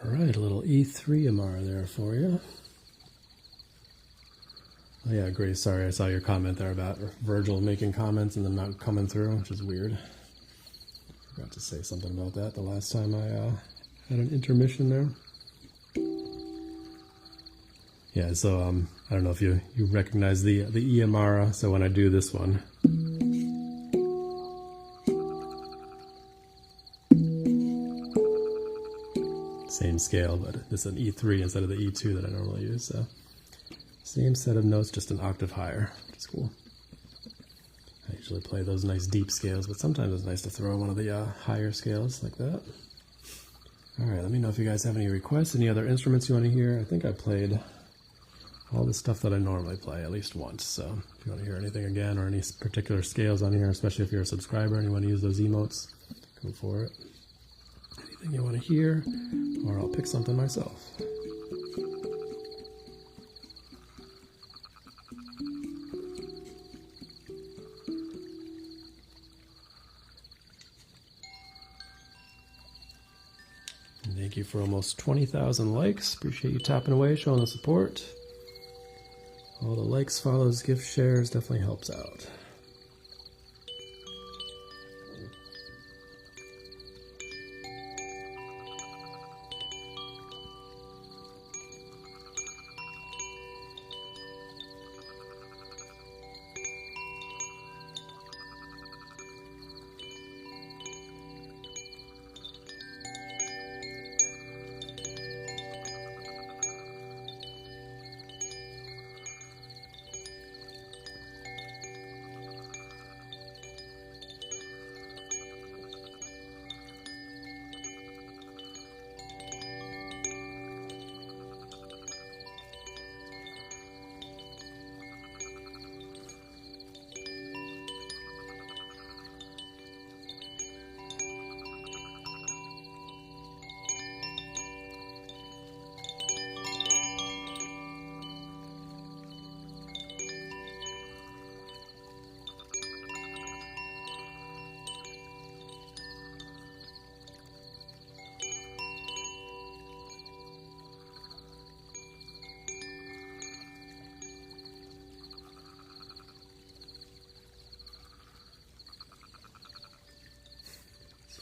Alright, a little E3 Amara there for you. Oh yeah, Grace, sorry, I saw your comment there about Virgil making comments and them not coming through, which is weird. Forgot to say something about that the last time I had an intermission there. Yeah, so I don't know if you recognize the E Amara, so when I do this one, same scale, but this is an E3 instead of the E2 that I normally use, so same set of notes, just an octave higher, which is cool. I usually play those nice deep scales, but sometimes it's nice to throw in one of the higher scales like that. Alright, let me know if you guys have any requests, any other instruments you want to hear. I think I played all the stuff that I normally play at least once, so if you want to hear anything again or any particular scales on here, especially if you're a subscriber and you want to use those emotes, go for it. Anything you want to hear, or I'll pick something myself. Thank you for almost 20,000 likes. Appreciate you tapping away, showing the support. All the likes, follows, gift shares definitely helps out.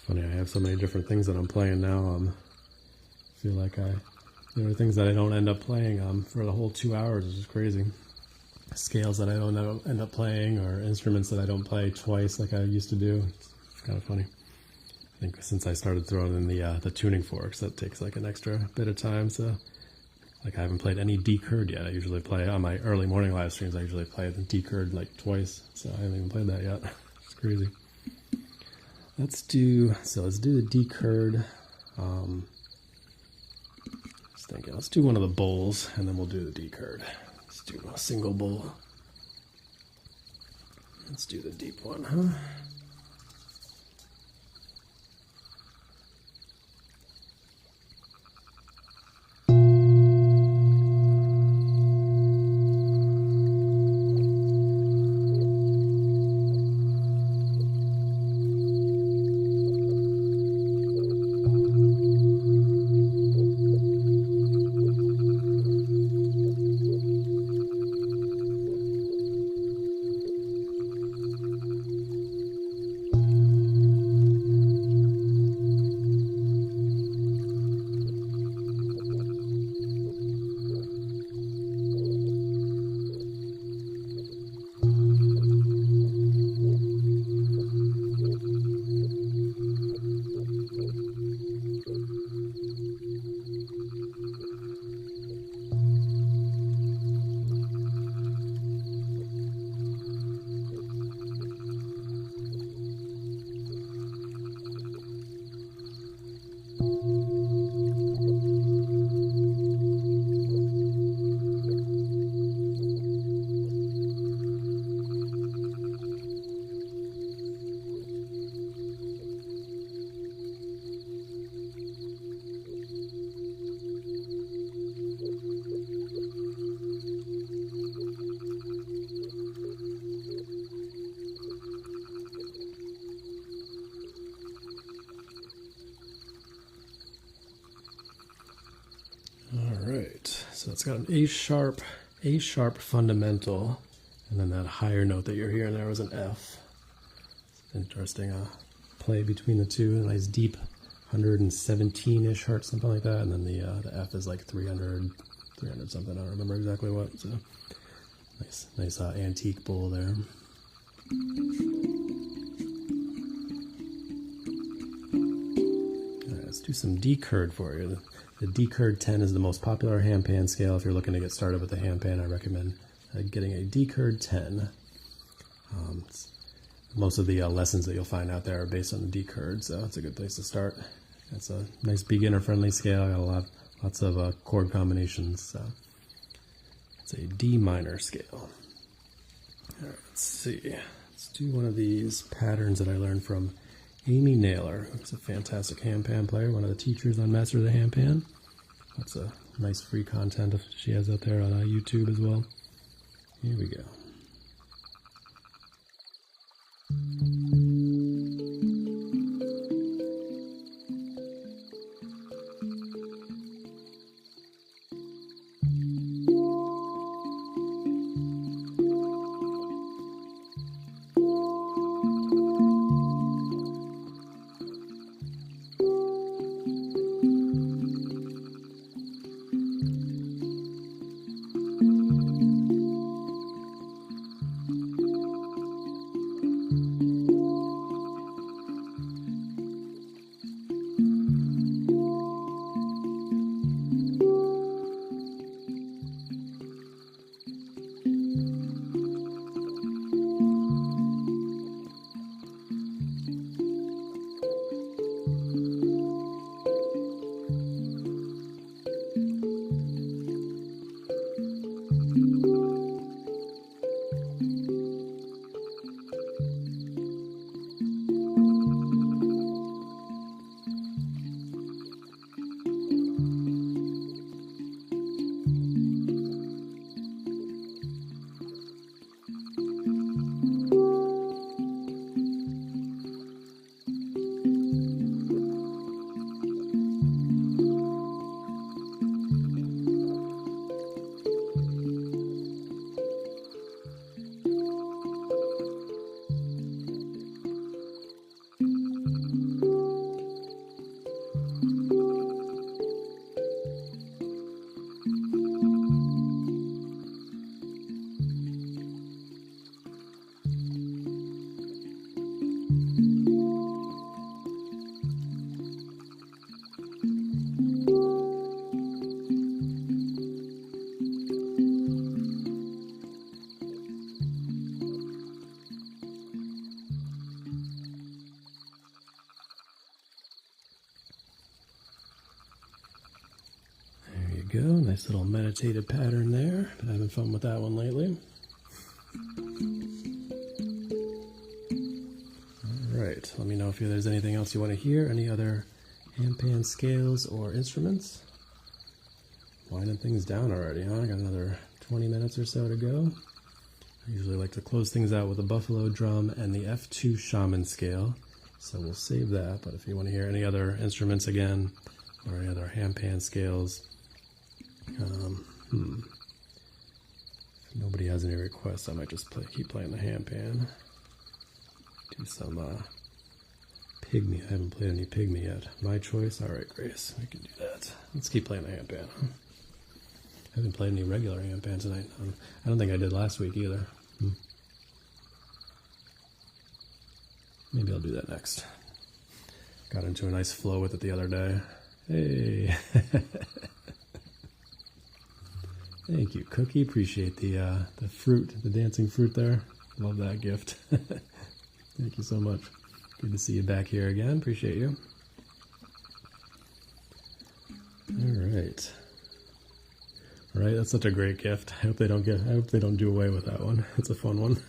Funny, I have so many different things that I'm playing now. I feel like there are things that I don't end up playing for the whole 2 hours. It's just crazy. Scales that I don't end up playing, or instruments that I don't play twice like I used to do. It's kind of funny. I think since I started throwing in the tuning forks, that takes like an extra bit of time. So, like I haven't played any D-Curd yet. I usually play on my early morning live streams. I usually play the D-Curd like twice. So I haven't even played that yet. It's crazy. Let's do the D-Curd. Just thinking, let's do one of the bowls, and then we'll do the D-Curd. Let's do a single bowl. Let's do the deep one, huh? So it's got an A sharp fundamental, and then that higher note that you're hearing there was an F. Interesting play between the two. A nice deep 117-ish hertz, something like that, and then the F is like 300 something. I don't remember exactly what. So nice antique bowl there. All right, let's do some D-Curd for you. The D-Curd 10 is the most popular handpan scale. If you're looking to get started with the handpan, I recommend getting a D-Curd 10. Most of the lessons that you'll find out there are based on the D-Curd, so it's a good place to start. It's a nice beginner-friendly scale. Got lots of chord combinations. So it's a D minor scale. All right, let's see. Let's do one of these patterns that I learned from Amy Naylor, who's a fantastic handpan player, one of the teachers on Master of the Handpan. Lots of nice free content she has out there on YouTube as well. Here we go. we go. Nice little meditative pattern there. Been having fun with that one lately. All right. Let me know if there's anything else you want to hear. Any other handpan scales or instruments? Winding things down already, huh? I got another 20 minutes or so to go. I usually like to close things out with a buffalo drum and the F2 shaman scale. So we'll save that. But if you want to hear any other instruments again, or any other handpan scales, if nobody has any requests, I might just keep playing the handpan. Do some pygmy. I haven't played any pygmy yet. My choice. All right, Grace, we can do that. Let's keep playing the handpan. I haven't played any regular handpan tonight. I don't think I did last week either. Maybe I'll do that next. Got into a nice flow with it the other day. Hey. Thank you, Cookie. Appreciate the fruit, the dancing fruit there. Love that gift. Thank you so much. Good to see you back here again. Appreciate you. All right, that's such a great gift. I hope they don't do away with that one. It's a fun one.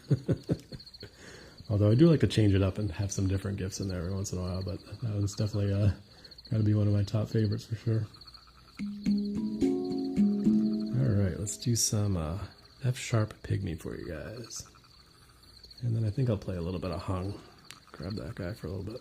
Although I do like to change it up and have some different gifts in there every once in a while, but that one's definitely got to be one of my top favorites for sure. All right, let's do some F-sharp pygmy for you guys. And then I think I'll play a little bit of hung. Grab that guy for a little bit.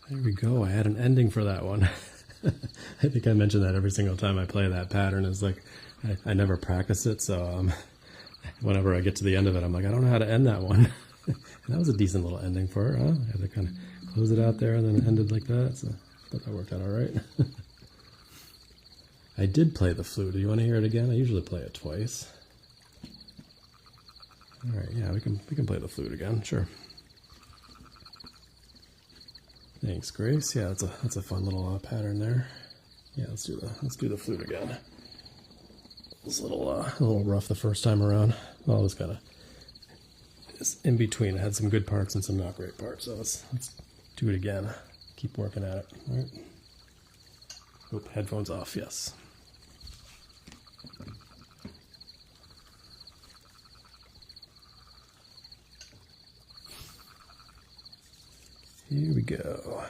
There we go. I had an ending for that one. I think I mention that every single time I play that pattern. Is like I never practice it, so whenever I get to the end of it, I'm like, I don't know how to end that one. And that was a decent little ending for her, huh? I had to kind of close it out there and then it ended like that, so I thought that worked out all right. I did play the flute. Do you want to hear it again? I usually play it twice. All right, yeah, we can play the flute again, sure. Thanks, Grace. Yeah, that's a fun little pattern there. Yeah, let's do the flute again. It was a little rough the first time around. Well, it was kind of in between. It had some good parts and some not great parts. So let's do it again. Keep working at it. All right. Oop, headphones off. Yes. Here we go.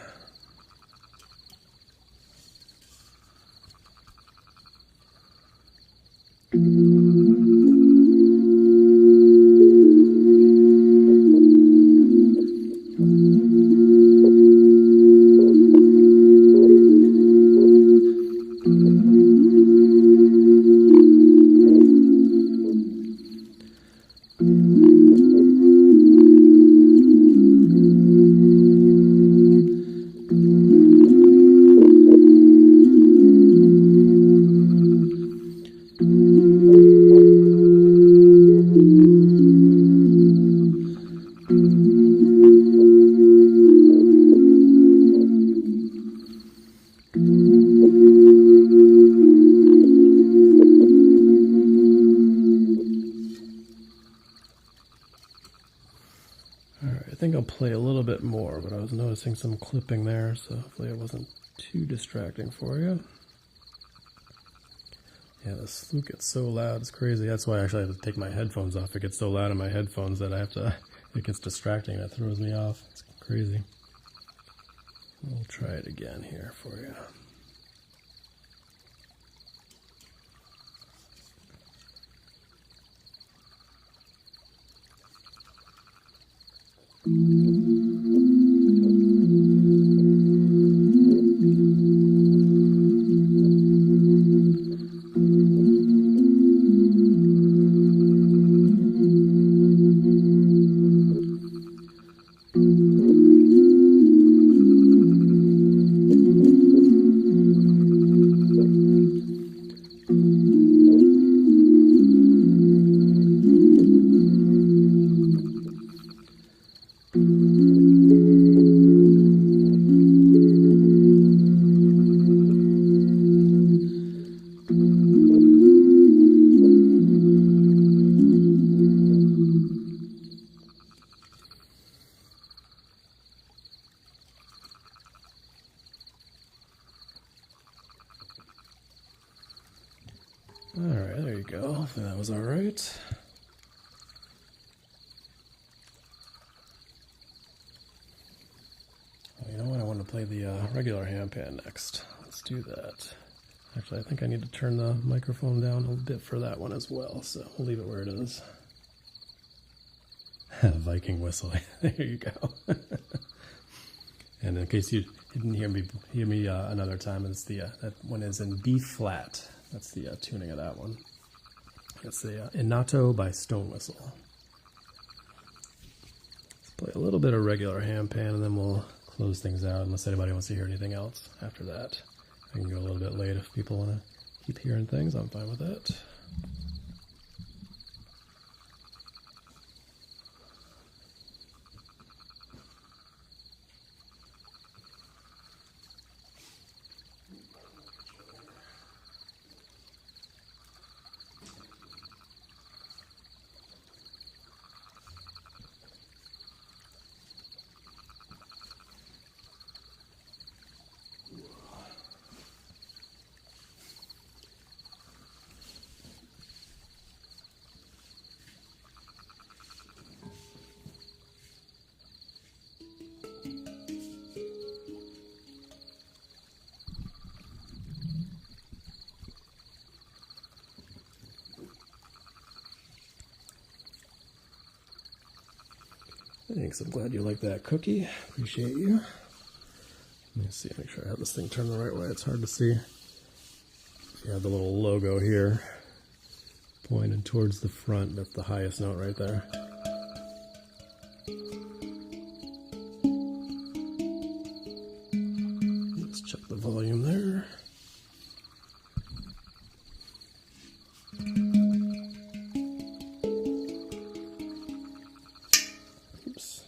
Alright, I think I'll play a little bit more, but I was noticing some clipping there, so hopefully it wasn't too distracting for you. Yeah, this flute gets so loud, it's crazy. That's why I actually have to take my headphones off. It gets so loud in my headphones that it gets distracting, it throws me off. It's crazy. We'll try it again here for you. Alright, there you go. Hopefully that was alright. Well, you know what? I want to play the regular handpan next. Let's do that. Actually, I think I need to turn the microphone down a bit for that one as well, so we'll leave it where it is. Viking whistle. There you go. And in case you didn't hear me another time, it's that one is in B flat. That's the tuning of that one. It's the Neotone by Stone Whistle. Let's play a little bit of regular handpan, and then we'll close things out unless anybody wants to hear anything else after that. I can go a little bit late if people want to keep hearing things. I'm fine with that. Thanks, I'm glad you like that cookie. Appreciate you. Let me see, make sure I have this thing turned the right way. It's hard to see. You have the little logo here pointed towards the front. That's the highest note right there. Let's check the volume there. Oops.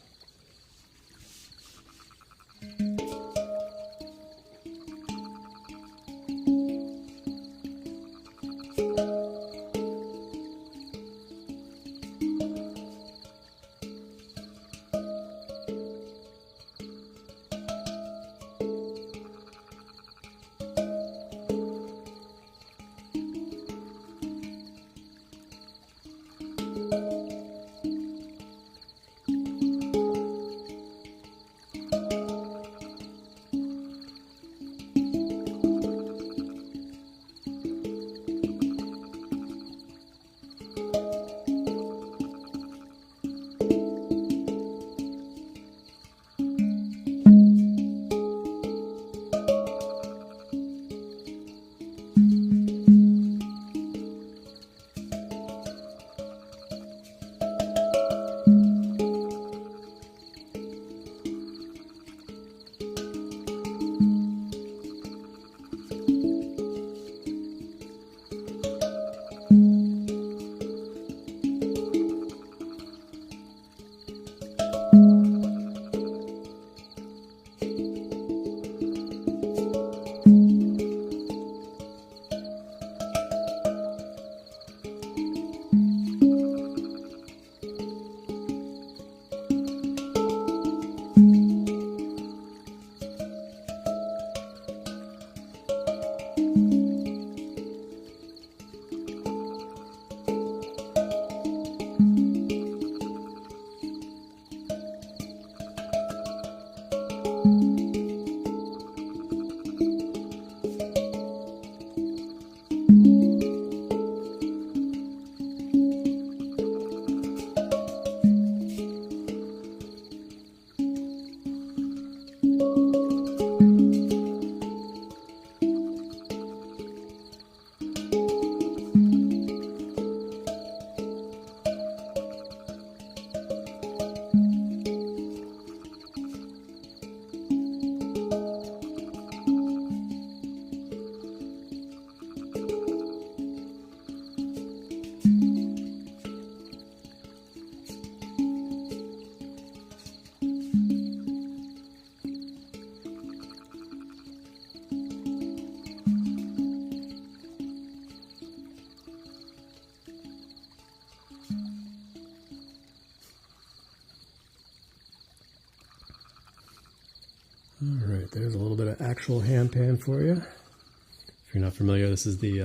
All right, there's a little bit of actual handpan for you. If you're not familiar, this is the,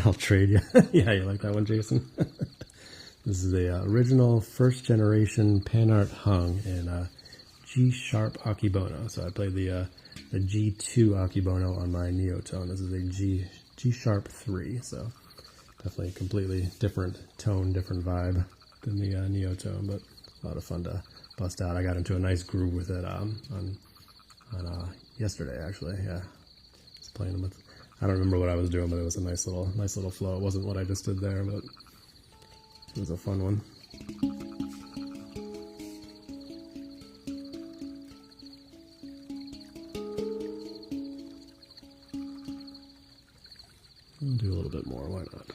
I'll trade you. Yeah, you like that one, Jason? This is the original first generation PANArt Hang in G-sharp Akebono. So I played the G2 Akebono on my Neotone. This is a G-sharp 3, so definitely a completely different tone, different vibe than the Neotone, but a lot of fun to bust out. I got into a nice groove with it on yesterday, actually. Yeah, just playing them with. I don't remember what I was doing, but it was a nice little flow. It wasn't what I just did there, but it was a fun one. I'll do a little bit more. Why not?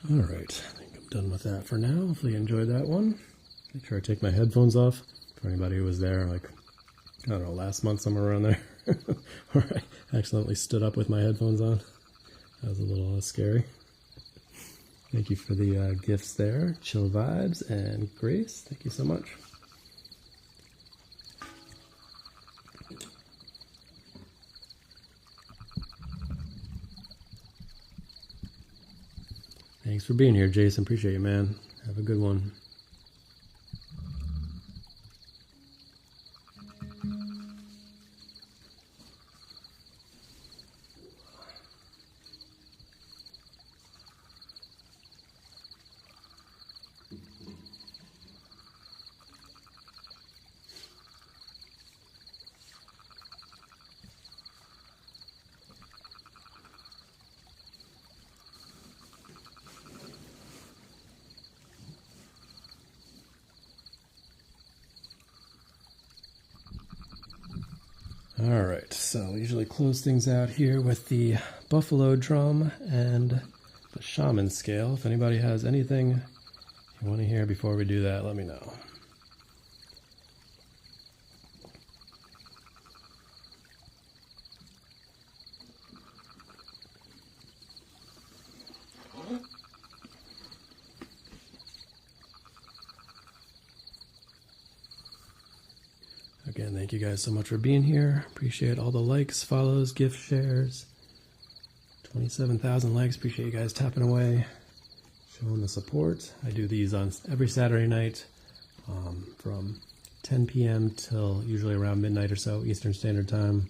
All right, I think I'm done with that for now. Hopefully you enjoyed that one. Make sure I take my headphones off for anybody who was there, like, I don't know, last month, somewhere around there, where I accidentally stood up with my headphones on. That was a little scary. Thank you for the gifts there. Chill Vibes and Grace, thank you so much. Thanks for being here, Jason. Appreciate you, man. Have a good one. All right, so we usually close things out here with the buffalo drum and the shaman scale. If anybody has anything you want to hear before we do that, let me know. Again, thank you guys so much for being here. Appreciate all the likes, follows, gift shares. 27,000 likes. Appreciate you guys tapping away, showing the support. I do these on every Saturday night from 10 p.m. till usually around midnight or so, Eastern Standard Time.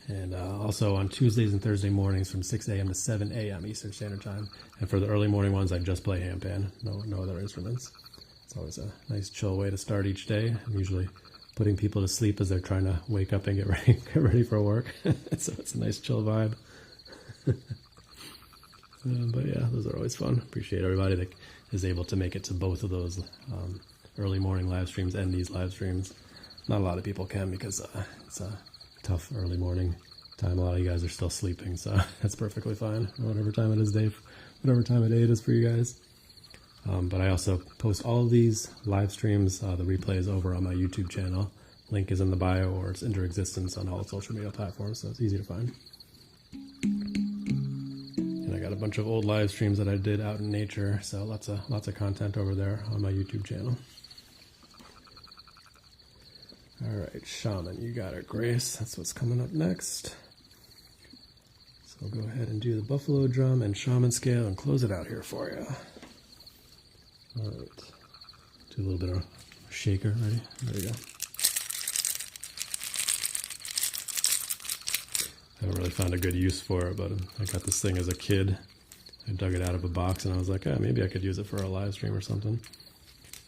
And also on Tuesdays and Thursday mornings from 6 a.m. to 7 a.m. Eastern Standard Time. And for the early morning ones, I just play handpan, no other instruments. It's always a nice chill way to start each day. I'm usually putting people to sleep as they're trying to wake up and get ready for work. So it's a nice chill vibe. But yeah, those are always fun. Appreciate everybody that is able to make it to both of those early morning live streams and these live streams. Not a lot of people can because it's a tough early morning time. A lot of you guys are still sleeping, so that's perfectly fine. Whatever time it is day whatever time of day it is for you guys. But I also post all of these live streams, the replays over on my YouTube channel. Link is in the bio, or it's into existence on all social media platforms, so it's easy to find. And I got a bunch of old live streams that I did out in nature, so lots of content over there on my YouTube channel. All right, Shaman, you got it, Grace. That's what's coming up next. So I'll go ahead and do the buffalo drum and shaman scale and close it out here for you. All right, do a little bit of shaker. Ready? There you go. I haven't really found a good use for it, but I got this thing as a kid. I dug it out of a box and I was like, oh, maybe I could use it for a live stream or something.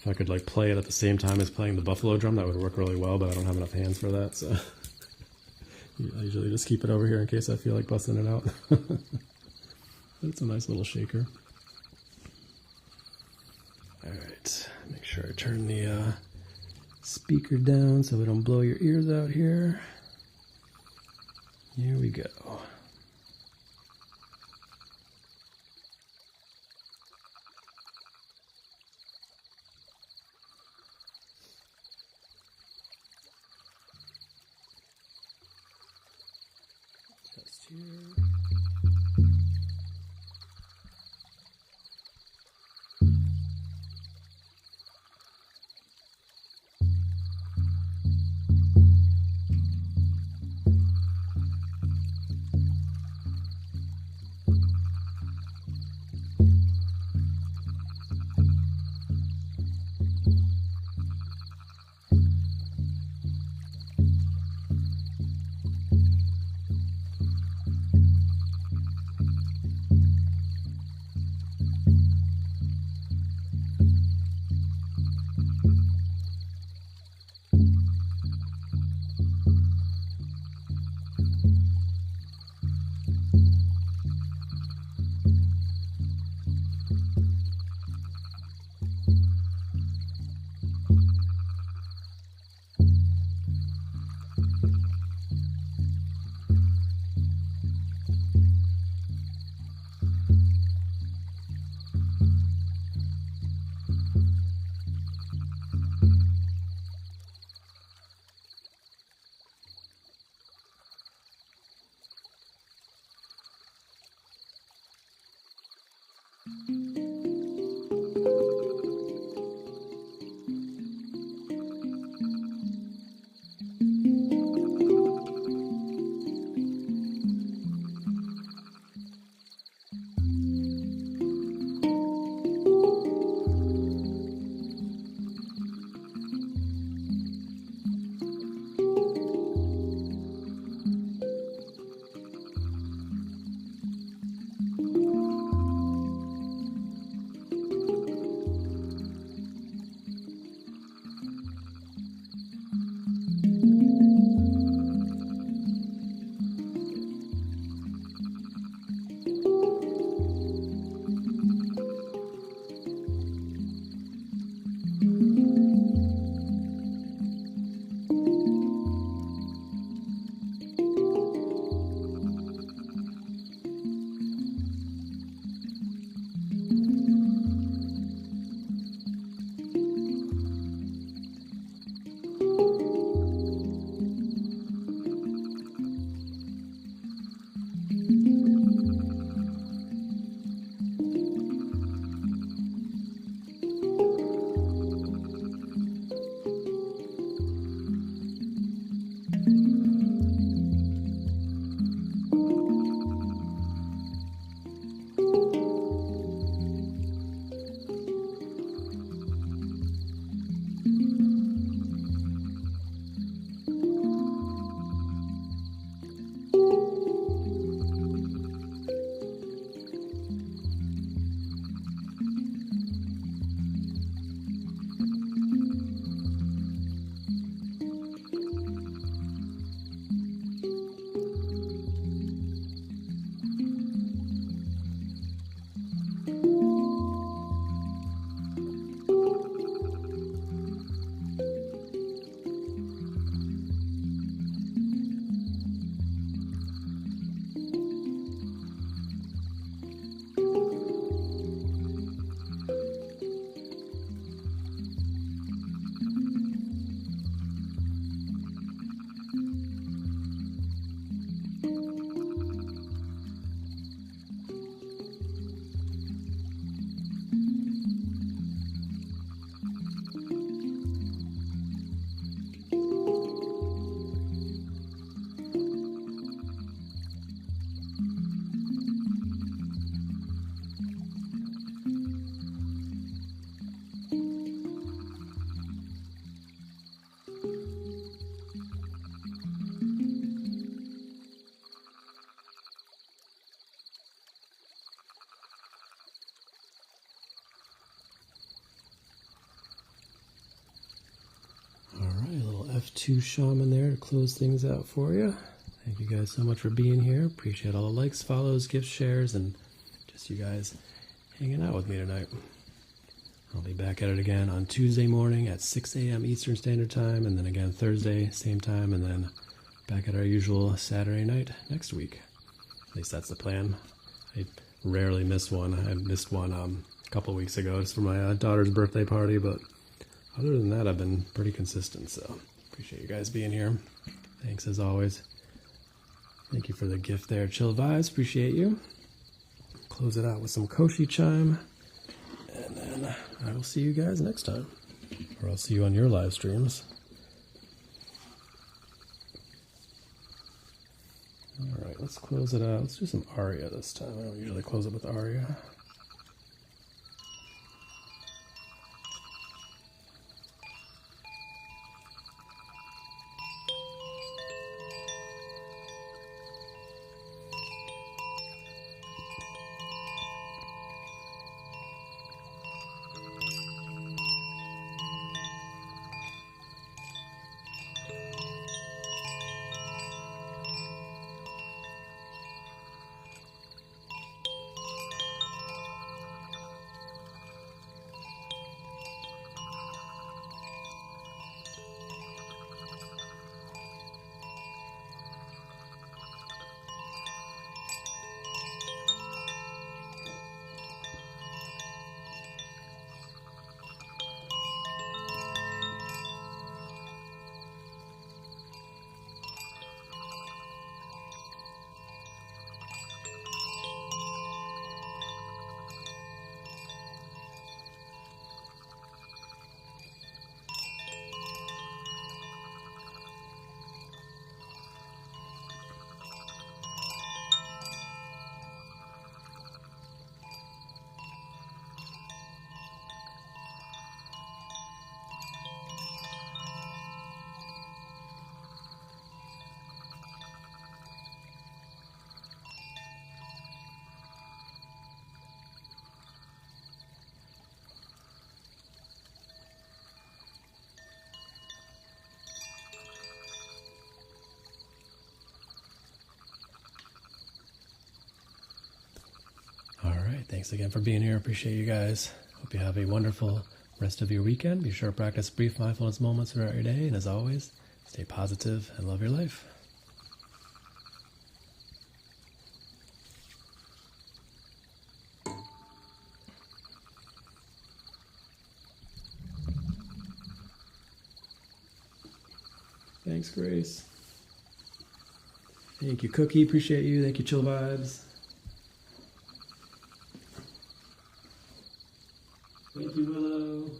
If I could like play it at the same time as playing the buffalo drum, that would work really well, but I don't have enough hands for that, so I usually just keep it over here in case I feel like busting it out. It's a nice little shaker. All right, make sure I turn the speaker down so we don't blow your ears out here. Here we go. Test here. two shaman there to close things out for you. Thank you guys so much for being here. Appreciate all the likes, follows, gifts, shares, and just you guys hanging out with me tonight. I'll be back at it again on Tuesday morning at 6 a.m. Eastern Standard Time, and then again Thursday, same time, and then back at our usual Saturday night next week. At least that's the plan. I rarely miss one. I missed one a couple weeks ago just for my daughter's birthday party, but other than that, I've been pretty consistent, so appreciate you guys being here. Thanks as always. Thank you for the gift there, Chill Vibes. Appreciate you. Close it out with some Koshi chime. And then I will see you guys next time. Or I'll see you on your live streams. Alright, let's close it out. Let's do some aria this time. I don't usually close it with aria. Thanks again for being here. Appreciate you guys. Hope you have a wonderful rest of your weekend. Be sure to practice brief mindfulness moments throughout your day. And as always, stay positive and love your life. Thanks, Grace. Thank you, Cookie. Appreciate you. Thank you, Chill Vibes. Thank you, Willow.